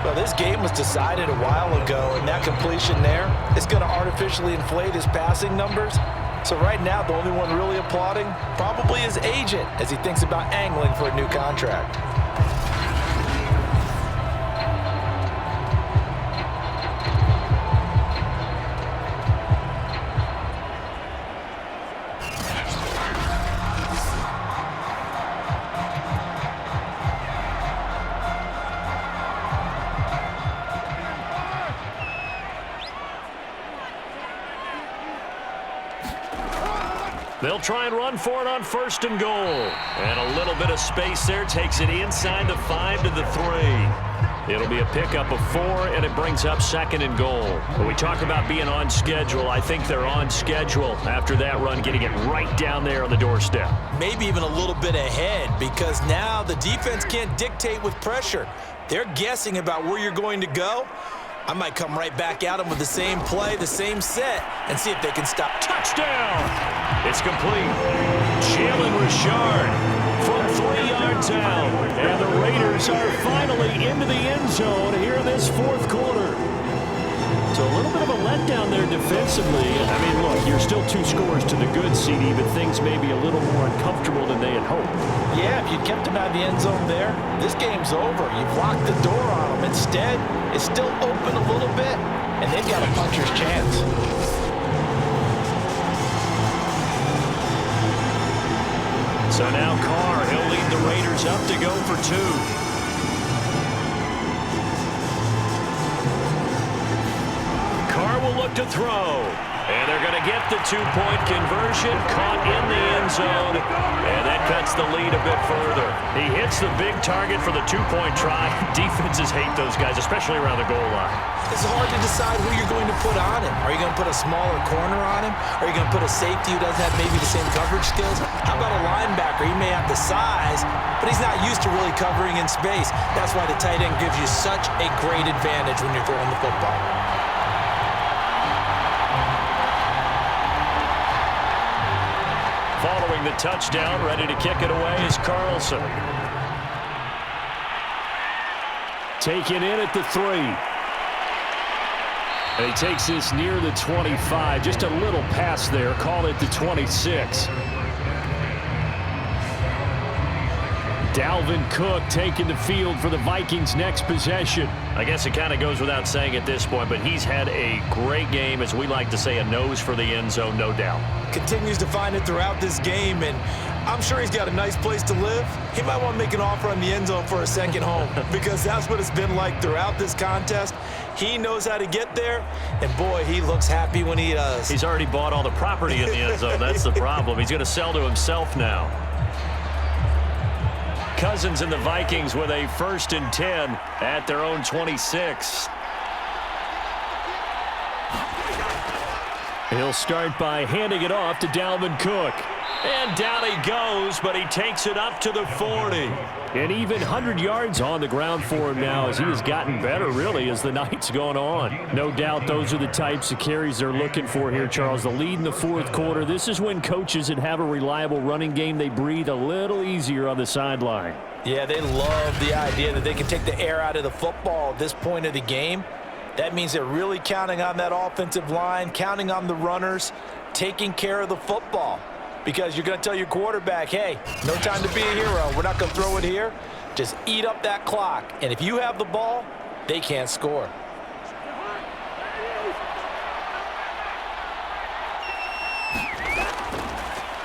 C: Well, this game was decided a while ago, and that completion there is going to artificially inflate his passing numbers. So right now, the only one really applauding probably his agent as he thinks about angling for a new contract.
E: They'll try and run for it on 1st and goal. And a little bit of space there takes it inside the 5 to the 3. It'll be a pickup of 4, and it brings up 2nd and goal. When we talk about being on schedule, I think they're on schedule after that run, getting it right down there on the doorstep.
C: Maybe even a little bit ahead, because now the defense can't dictate with pressure. They're guessing about where you're going to go. I might come right back at them with the same play, the same set, and see if they can stop.
E: Touchdown! It's complete. Jalen Richard from 3 yards out. And the Raiders are finally into the end zone here in this 4th quarter. So a little bit of a letdown there defensively. I mean, look, you're still 2 scores to the good, CD, but things may be a little more uncomfortable than they had hoped.
C: Yeah, if you'd kept them out of the end zone there, this game's over. You've locked the door on them. Instead, it's still open a little bit, and they've got a puncher's chance.
E: So now Carr, he'll lead the Raiders up to go for 2. Will look to throw, and they're going to get the 2-point conversion, caught in the end zone, and that cuts the lead a bit further. He hits the big target for the 2-point try. Defenses hate those guys, especially around the goal line.
C: It's hard to decide who you're going to put on him. Are you going to put a smaller corner on him? Are you going to put a safety who doesn't have maybe the same coverage skills? How about a linebacker? He may have the size, but he's not used to really covering in space. That's why the tight end gives you such a great advantage when you're throwing the football.
E: Following the touchdown, ready to kick it away is Carlson. Taken in at the 3. And he takes this near the 25. Just a little pass there. Call it the 26. Dalvin Cook taking the field for the Vikings' next possession. I guess it kind of goes without saying at this point, but he's had a great game, as we like to say, a nose for the end zone, no doubt.
C: Continues to find it throughout this game, and I'm sure he's got a nice place to live. He might want to make an offer on the end zone for a second home, because that's what it's been like throughout this contest. He knows how to get there, and boy, he looks happy when he does.
E: He's already bought all the property in the end zone. That's the problem. He's going to sell to himself now. Cousins and the Vikings with a 1st and 10 at their own 26. He'll start by handing it off to Dalvin Cook. And down he goes, but he takes it up to the 40. And even 100 yards on the ground for him now, as he has gotten better, really, as the night's gone on. No doubt those are the types of carries they're looking for here, Charles. The lead in the 4th quarter. This is when coaches that have a reliable running game, they breathe a little easier on the sideline.
C: Yeah, they love the idea that they can take the air out of the football at this point of the game. That means they're really counting on that offensive line, counting on the runners, taking care of the football. Because you're going to tell your quarterback, hey, no time to be a hero. We're not going to throw it here. Just eat up that clock. And if you have the ball, they can't score.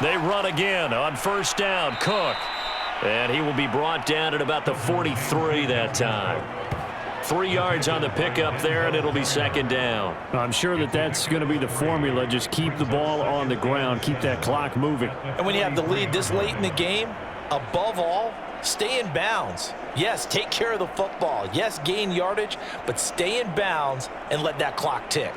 E: They run again on 1st down. Cook. And he will be brought down at about the 43 that time. 3 yards on the pickup there, and it'll be 2nd down.
F: I'm sure that that's going to be the formula. Just keep the ball on the ground. Keep that clock moving.
C: And when you have the lead this late in the game, above all, stay in bounds. Yes, take care of the football. Yes, gain yardage, but stay in bounds and let that clock tick.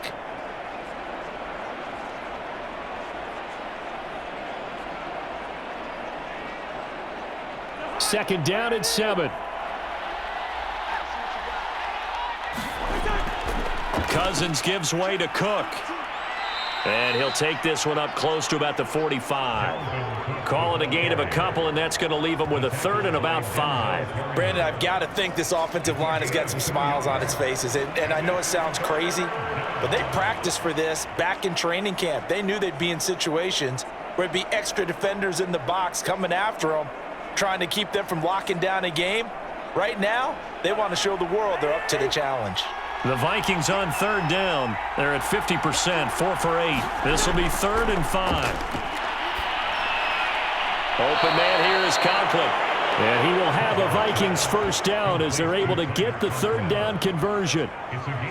F: Second down and 7.
E: Cousins gives way to Cook. And he'll take this one up close to about the 45. Call it a gain of a couple, and that's going to leave him with a 3rd and about 5.
C: Brandon, I've got to think this offensive line has got some smiles on its faces. And I know it sounds crazy, but they practiced for this back in training camp. They knew they'd be in situations where it'd be extra defenders in the box coming after them, trying to keep them from locking down a game. Right now, they want to show the world they're up to the challenge.
E: The Vikings on 3rd down. They're at 50%, 4 for 8. This will be 3rd and 5. Open man here is Conklin.
F: And he will have a Vikings first down as they're able to get the third down conversion.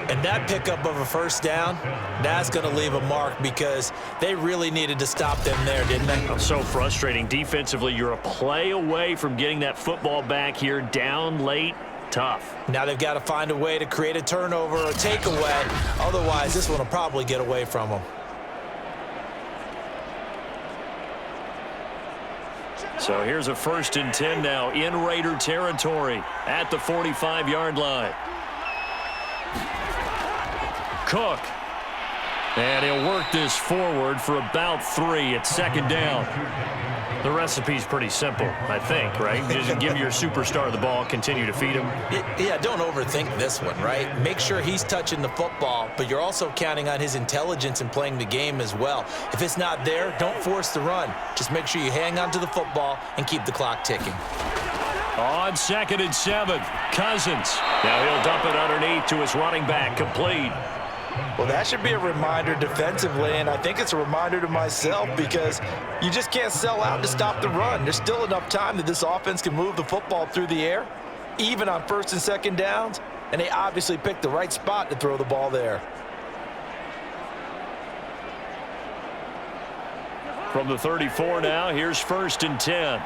C: And that pickup of a first down, that's going to leave a mark because they really needed to stop them there, didn't they?
E: So frustrating. Defensively, you're a play away from getting that football back here down late. Tough.
C: Now they've got to find a way to create a turnover or a takeaway. Otherwise, this one will probably get away from them.
E: So here's a 1st and 10 now in Raider territory at the 45-yard line. Cook. And he'll work this forward for about 3 at 2nd down. The recipe's pretty simple, I think, right? Just give your superstar the ball, continue to feed him.
C: Yeah, don't overthink this one, right? Make sure he's touching the football, but you're also counting on his intelligence in playing the game as well. If it's not there, don't force the run. Just make sure you hang on to the football and keep the clock ticking.
E: On 2nd and 7, Cousins. Now he'll dump it underneath to his running back, complete.
C: Well, that should be a reminder defensively, and I think it's a reminder to myself because you just can't sell out to stop the run. There's still enough time that this offense can move the football through the air, even on 1st and 2nd downs, and they obviously picked the right spot to throw the ball there.
E: From the 34 now, here's 1st and 10.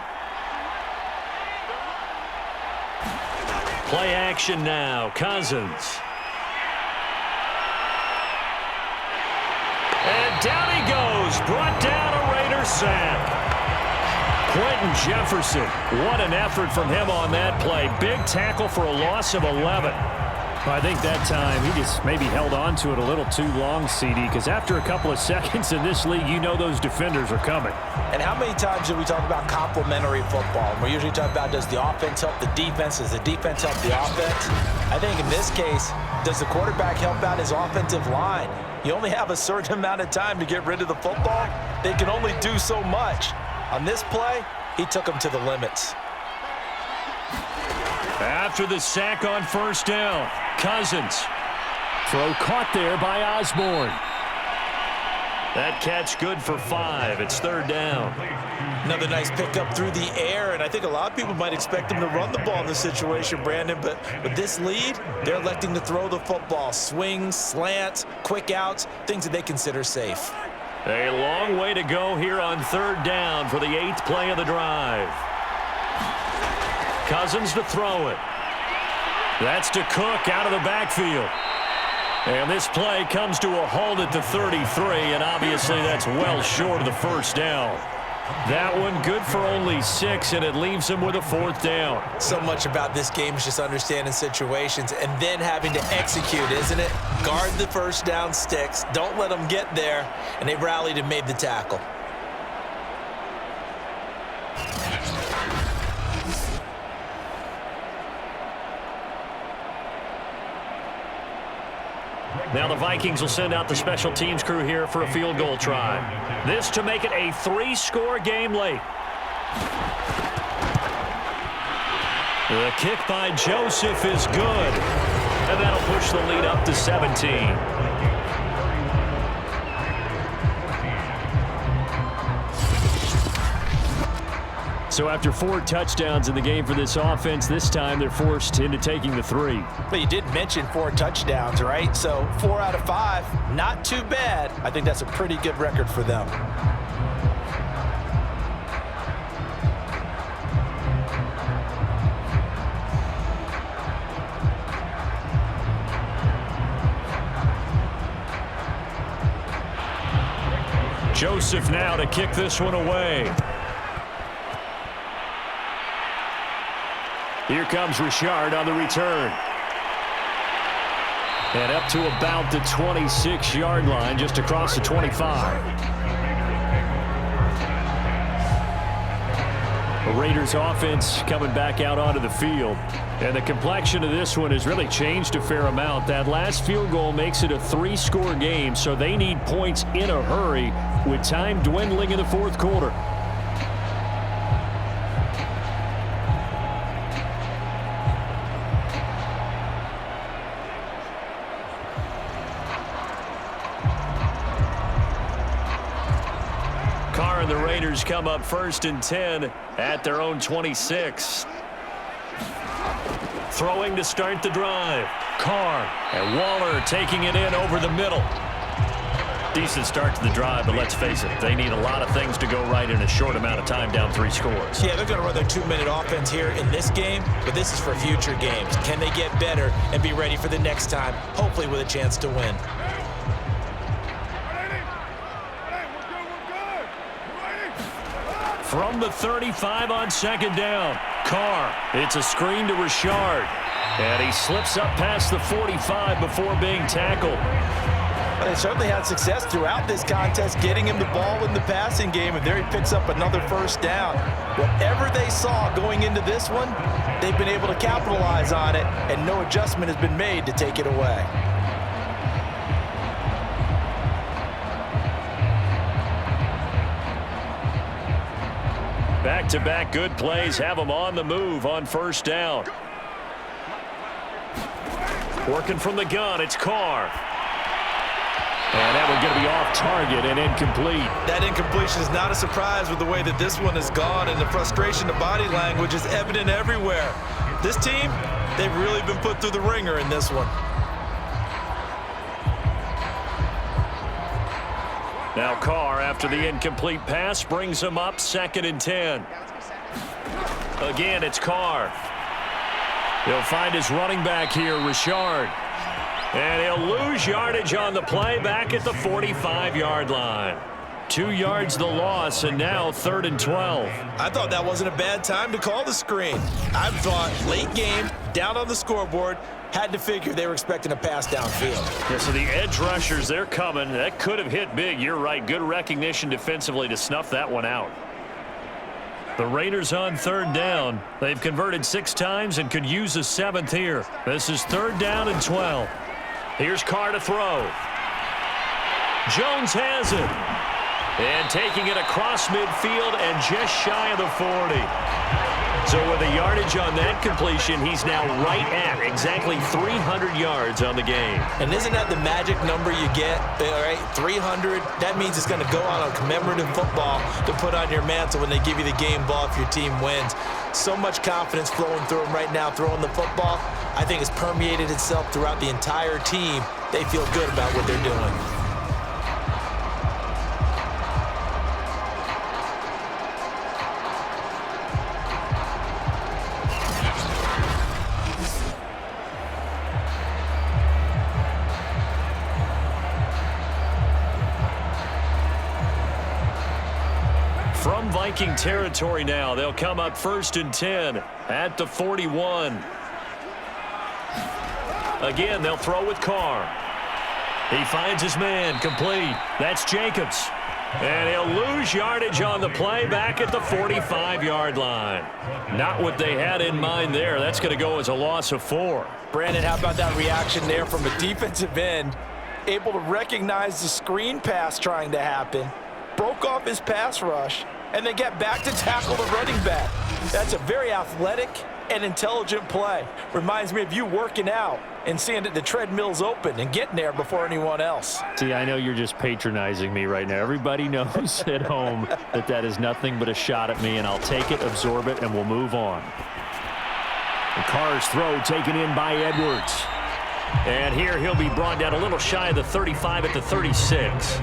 E: Play action now, Cousins. And down he goes, brought down a Raider sack. Quentin Jefferson, what an effort from him on that play. Big tackle for a loss of 11.
F: I think that time he just maybe held on to it a little too long, CD, because after a couple of seconds in this league, you know those defenders are coming.
C: And how many times do we talk about complementary football? We're usually talking about, does the offense help the defense? Does the defense help the offense? I think in this case, does the quarterback help out his offensive line? You only have a certain amount of time to get rid of the football. They can only do so much. On this play, he took them to the limits.
E: After the sack on 1st down, Cousins.
F: Throw caught there by Osborne.
E: That catch good for 5. It's 3rd down.
C: Another nice pickup through the air, and I think a lot of people might expect him to run the ball in this situation, Brandon, but with this lead, they're electing to throw the football. Swings, slants, quick outs, things that they consider safe.
E: A long way to go here on 3rd down for the 8th play of the drive. Cousins to throw it. That's to Cook out of the backfield. And this play comes to a halt at the 33, and obviously that's well short of the 1st down. That one good for only 6, and it leaves him with a 4th down.
C: So much about this game is just understanding situations and then having to execute, isn't it? Guard the 1st down sticks. Don't let them get there, and they rallied and made the tackle.
E: Now the Vikings will send out the special teams crew here for a field goal try. This to make it a 3-score game late. The kick by Joseph is good. And that'll push the lead up to 17.
F: So after 4 touchdowns in the game for this offense, this time they're forced into taking the 3.
C: But you did mention 4 touchdowns, right? So 4 out of 5, not too bad. I think that's a pretty good record for them.
E: Joseph now to kick this one away.
F: Here comes Richard on the return. And up to about the 26-yard line, just across the 25. The Raiders offense coming back out onto the field. And the complexion of this one has really changed a fair amount. That last field goal makes it a 3-score game, so they need points in a hurry with time dwindling in the 4th quarter.
E: Raiders come up 1st and 10 at their own 26. Throwing to start the drive. Carr and Waller taking it in over the middle. Decent start to the drive, but let's face it, they need a lot of things to go right in a short amount of time, down 3 scores.
C: Yeah, they're going to run their 2-minute offense here in this game, but this is for future games. Can they get better and be ready for the next time, hopefully with a chance to win?
E: From the 35 on 2nd down. Carr, it's a screen to Richard. And he slips up past the 45 before being tackled.
C: But they certainly had success throughout this contest, getting him the ball in the passing game, and there he picks up another 1st down. Whatever they saw going into this one, they've been able to capitalize on it, and no adjustment has been made to take it away.
E: Back-to-back good plays have them on the move on 1st down. Working from the gun, it's Carr. And that one's going to be off target and incomplete.
C: That incompletion is not a surprise with the way that this one has gone, and the frustration of body language is evident everywhere. This team, they've really been put through the ringer in this one.
E: Now Carr, after the incomplete pass, brings him up 2nd and 10. Again, it's Carr. He'll find his running back here, Richard. And he'll lose yardage on the play back at the 45-yard line. 2 yards the loss, and now 3rd and 12.
C: I thought that wasn't a bad time to call the screen. I thought late game, down on the scoreboard, had to figure they were expecting a pass downfield.
E: Yeah, so the edge rushers, they're coming. That could have hit big. You're right. Good recognition defensively to snuff that one out. The Raiders on 3rd down. They've converted 6 times and could use a 7th here. This is 3rd down and 12. Here's Carr to throw. Jones has it. And taking it across midfield and just shy of the 40. So with the yardage on that completion, he's now right at exactly 300 yards on the game.
C: And isn't that the magic number you get, all right? 300, that means it's going to go on a commemorative football to put on your mantle when they give you the game ball if your team wins. So much confidence flowing through him right now, throwing the football. I think it's permeated itself throughout the entire team. They feel good about what they're doing.
E: From Viking territory now, they'll come up 1st and 10 at the 41. Again, they'll throw with Carr. He finds his man, complete. That's Jacobs. And he'll lose yardage on the play back at the 45-yard line. Not what they had in mind there. That's going to go as a loss of 4.
C: Brandon, how about that reaction there from a defensive end? Able to recognize the screen pass trying to happen, broke off his pass rush, and then get back to tackle the running back. That's a very athletic and intelligent play. Reminds me of you working out and seeing that the treadmill's open and getting there before anyone else.
F: See, I know you're just patronizing me right now. Everybody knows at home that that is nothing but a shot at me, and I'll take it, absorb it, and we'll move on. The Carr's throw taken in by Edwards.
E: And here he'll be brought down a little shy of the 35 at the 36.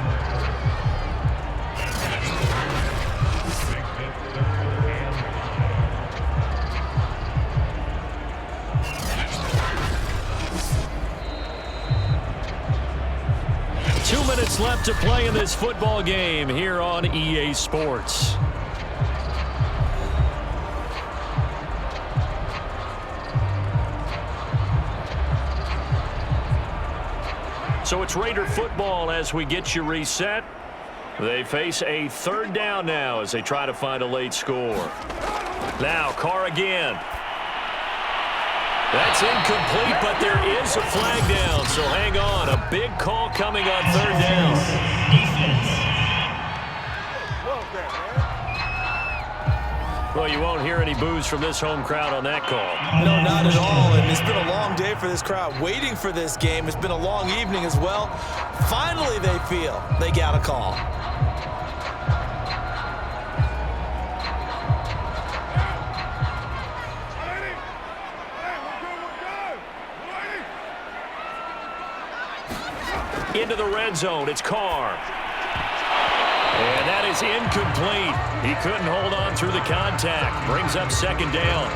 E: Minutes left to play in this football game here on EA Sports. So it's Raider football as we get you reset. They face a 3rd down now as they try to find a late score. Now Carr again. That's incomplete, but there is a flag down, so hang on. A big call coming on 3rd down. Well, you won't hear any boos from this home crowd on that call.
C: No, not at all, and it's been a long day for this crowd waiting for this game. It's been a long evening as well. Finally, they feel they got a call.
E: into the red zone. It's Carr. And that is incomplete. He couldn't hold on through the contact. Brings up second down.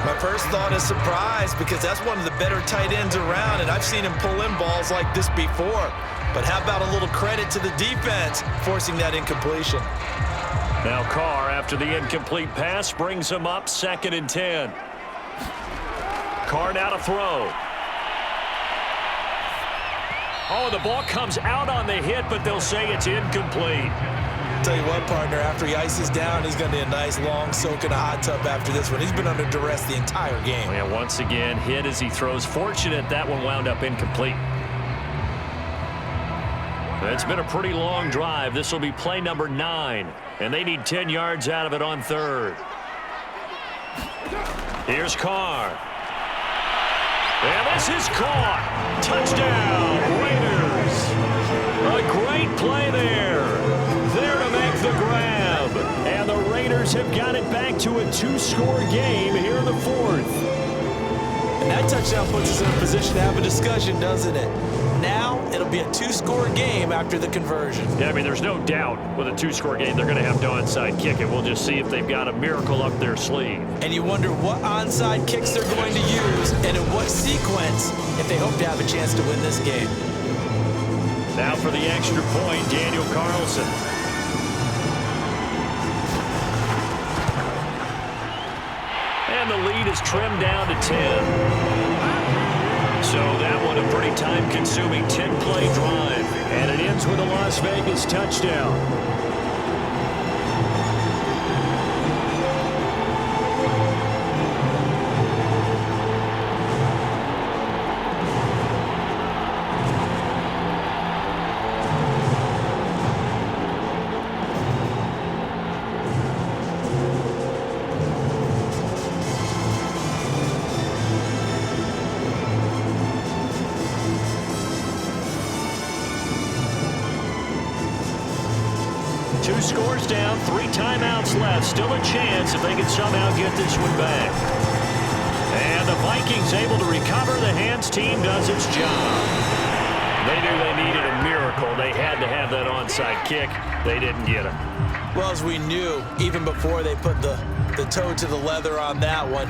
C: My first thought is surprise because that's one of the better tight ends around, and I've seen him pull in balls like this before. But how about a little credit to the defense forcing that incompletion?
E: Now Carr, after the incomplete pass, brings him up 2nd and 10. Carr now to throw. Oh, the ball comes out on the hit, but they'll say it's incomplete.
C: Tell you what, partner, after he ices down, he's going to be a nice long soak in a hot tub after this one. He's been under duress the entire game.
E: And once again, hit as he throws. Fortunate that one wound up incomplete. It's been a pretty long drive. This will be play number 9, and they need 10 yards out of it on 3rd. Here's Carr. And this is caught. Touchdown, Raiders. A great play there. There to make the grab. And the Raiders have got it back to a 2-score game here in the 4th.
C: And that touchdown puts us in a position to have a discussion, doesn't it? Now it'll be a 2-score game after the conversion.
E: Yeah, I mean, there's no doubt with a 2-score game they're going to have to onside kick it. We'll just see if they've got a miracle up their sleeve.
C: And you wonder what onside kicks they're going to use and in what sequence if they hope to have a chance to win this game.
E: Now for the extra point, Daniel Carlson. And the lead is trimmed down to 10. So that one a pretty time-consuming 10-play drive.
F: And it ends with a Las Vegas touchdown.
E: Two scores down, 3 timeouts left. Still a chance if they can somehow get this one back. And the Vikings able to recover. The hands team does its job. They knew they needed a miracle. They had to have that onside kick. They didn't get it.
C: Well, as we knew, even before they put the toe to the leather on that one,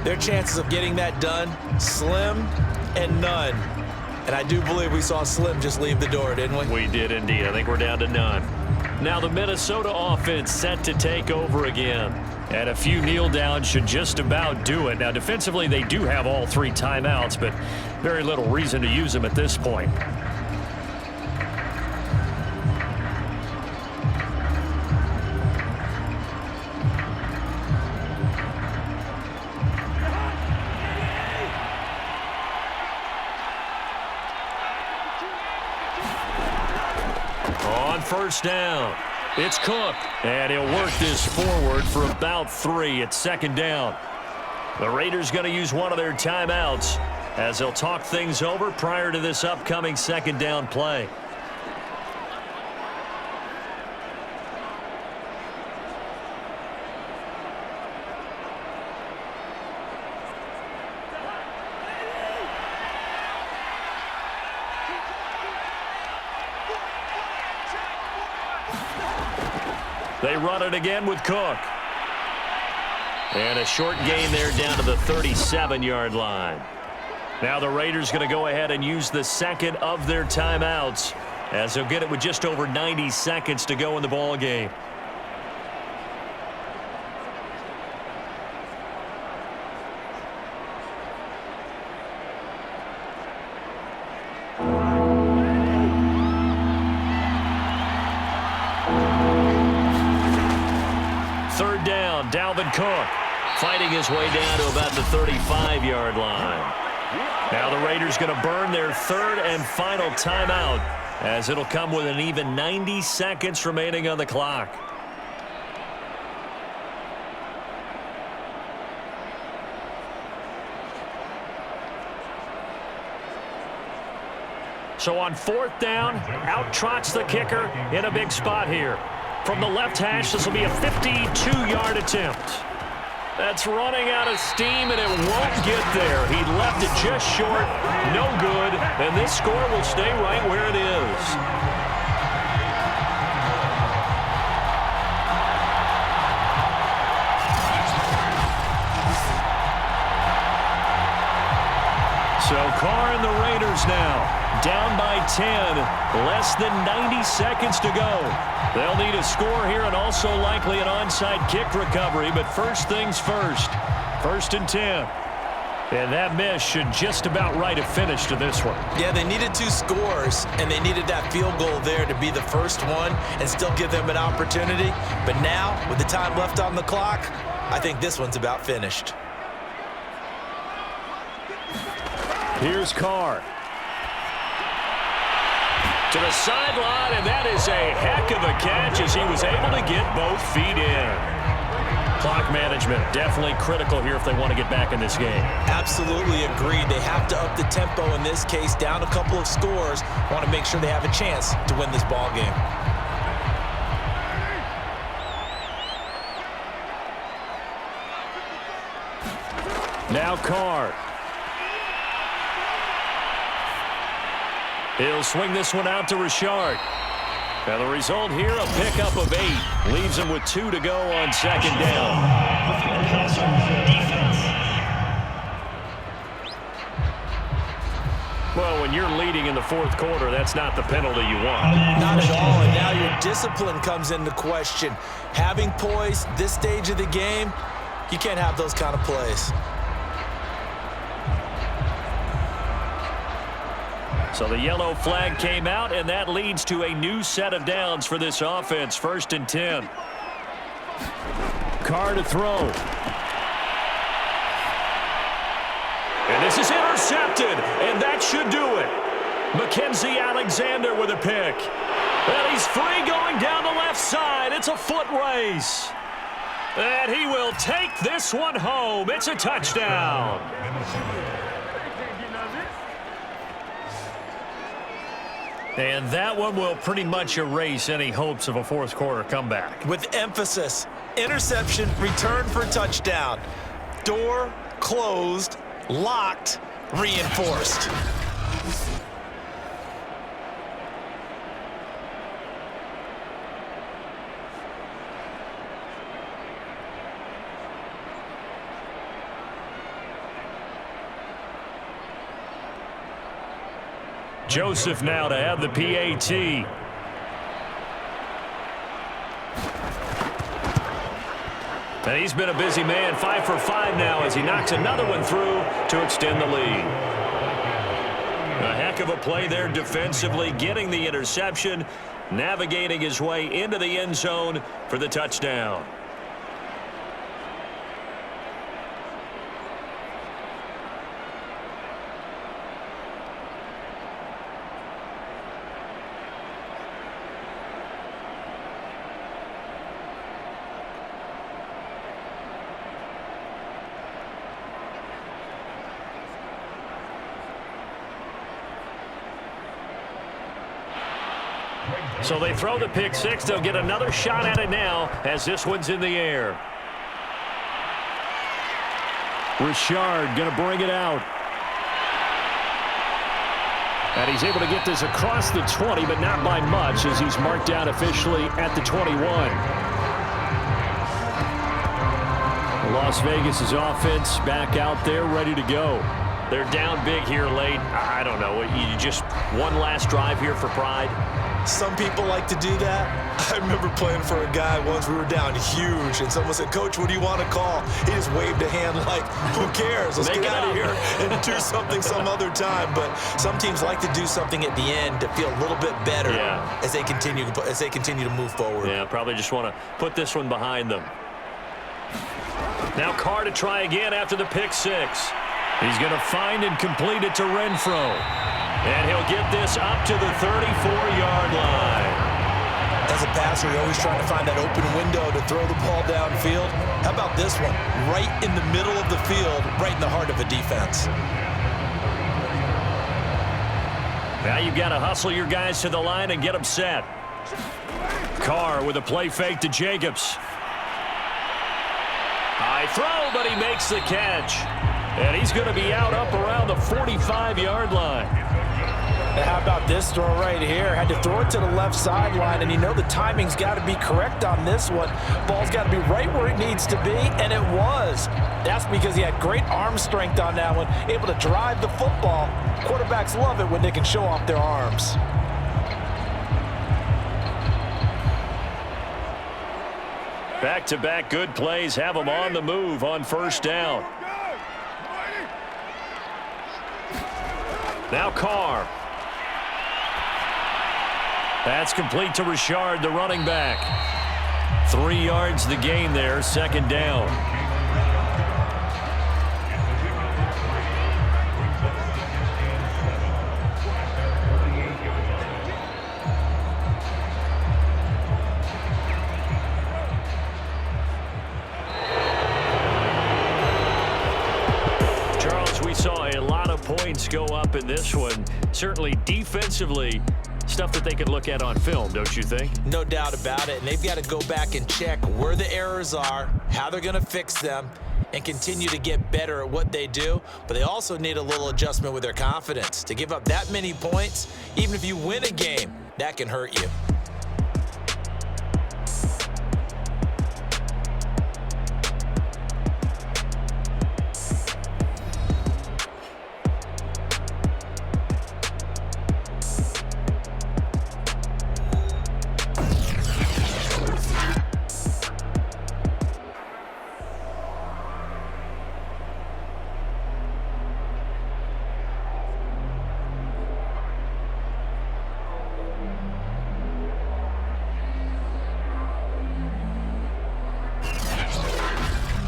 C: their chances of getting that done, slim and none. And I do believe we saw Slim just leave the door, didn't we?
E: We did indeed. I think we're down to none. Now the Minnesota offense set to take over again. And a few kneel downs should just about do it. Now defensively they do have all 3 timeouts, but very little reason to use them at this point. On first down, it's Cook, and he'll work this forward for about 3 at 2nd down. The Raiders going to use one of their timeouts as they'll talk things over prior to this upcoming 2nd down play. They run it again with Cook. And a short gain there down to the 37-yard line. Now the Raiders going to go ahead and use the 2nd of their timeouts as they'll get it with just over 90 seconds to go in the ball game. Third down, Dalvin Cook fighting his way down to about the 35-yard line. Now the Raiders going to burn their 3rd and final timeout as it'll come with an even 90 seconds remaining on the clock. So on 4th down, out trots the kicker in a big spot here. From the left hash, this will be a 52-yard attempt. That's running out of steam, and it won't get there. He left it just short, no good, and this score will stay right where it is. So Carr and the Raiders now down by 10, less than 90 seconds to go. They'll need a score here and also likely an onside kick recovery, but first things first. 1st and 10. And that miss should just about write a finish to this one.
C: Yeah, they needed 2 scores, and they needed that field goal there to be the first one and still give them an opportunity. But now, with the time left on the clock, I think this one's about finished.
E: Here's Carr. To the sideline, and that is a heck of a catch as he was able to get both feet in. Clock management definitely critical here if they want to get back in this game. Absolutely agreed. They have to up the tempo in this case, down a couple of scores. Want to make sure they have a chance to win this ball game. Now Carr. He'll swing this one out to Richard. And the result here, a pickup of 8. Leaves him with 2 to go on 2nd down. Well, when you're leading in the 4th quarter, that's not the penalty you want. Not at all, and now your discipline comes into question. Having poise this stage of the game, you can't have those kind of plays. So the yellow flag came out, and that leads to a new set of downs for this offense. 1st and 10. Carr to throw. And this is intercepted, and that should do it. Mackenzie Alexander with a pick. And he's free going down the left side. It's a foot race. And he will take this one home. It's a touchdown. And that one will pretty much erase any hopes of a 4th quarter comeback. With emphasis, interception, return for touchdown. Door closed, locked, reinforced. Joseph now to have the PAT. And he's been a busy man, 5 for 5 now as he knocks another one through to extend the lead. A heck of a play there defensively, getting the interception, navigating his way into the end zone for the touchdown. So they throw the pick 6. They'll get another shot at it now as this one's in the air. Richard going to bring it out. And he's able to get this across the 20, but not by much as he's marked down officially at the 21. Las Vegas' offense back out there ready to go. They're down big here late. I don't know. You just one last drive here for pride. Some people like to do that. I remember playing for a guy once. We were down huge, and someone said, "Coach, what do you want to call?" He just waved a hand like, "Who cares? Let's get out of here and do something some other time." But some teams like to do something at the end to feel a little bit better as they continue to move forward. Yeah, probably just want to put this one behind them. Now Carr to try again after the pick 6. He's going to find and complete it to Renfro. And he'll get this up to the 34-yard line. As a passer, you're always trying to find that open window to throw the ball downfield. How about this one? Right in the middle of the field, right in the heart of a defense. Now you've got to hustle your guys to the line and get them set. Carr with a play fake to Jacobs. High throw, but he makes the catch. And he's going to be out up around the 45-yard line.
C: And how about this throw right here? Had to throw it to the left sideline, and you know the timing's got to be correct on this one. Ball's got to be right where it needs to be, and it was. That's because he had great arm strength on that one, able to drive the football. Quarterbacks love it when they can show off their arms.
E: Back-to-back good plays have him on the move on first down. Now Carr. That's complete to Richard, the running back. 3 yards the gain there, second down. We saw a lot of points go up in this one. Certainly defensively, stuff that they could look at on film, don't you think?
C: No doubt about it. And they've got to go back and check where the errors are, how they're going to fix them, and continue to get better at what they do. But they also need a little adjustment with their confidence. To give up that many points, even if you win a game, that can hurt you.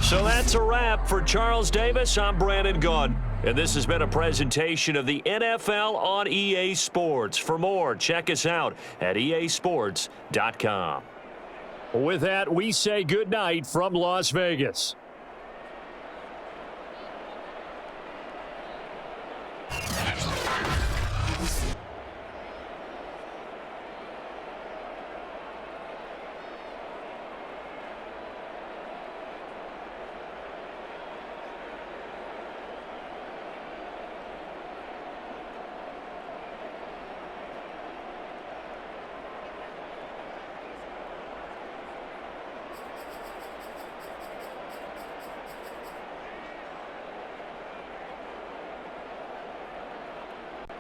E: So that's a wrap for Charles Davis. I'm Brandon Gunn. And this has been a presentation of the NFL on EA Sports. For more, check us out at easports.com.
F: With that, we say good night from Las Vegas.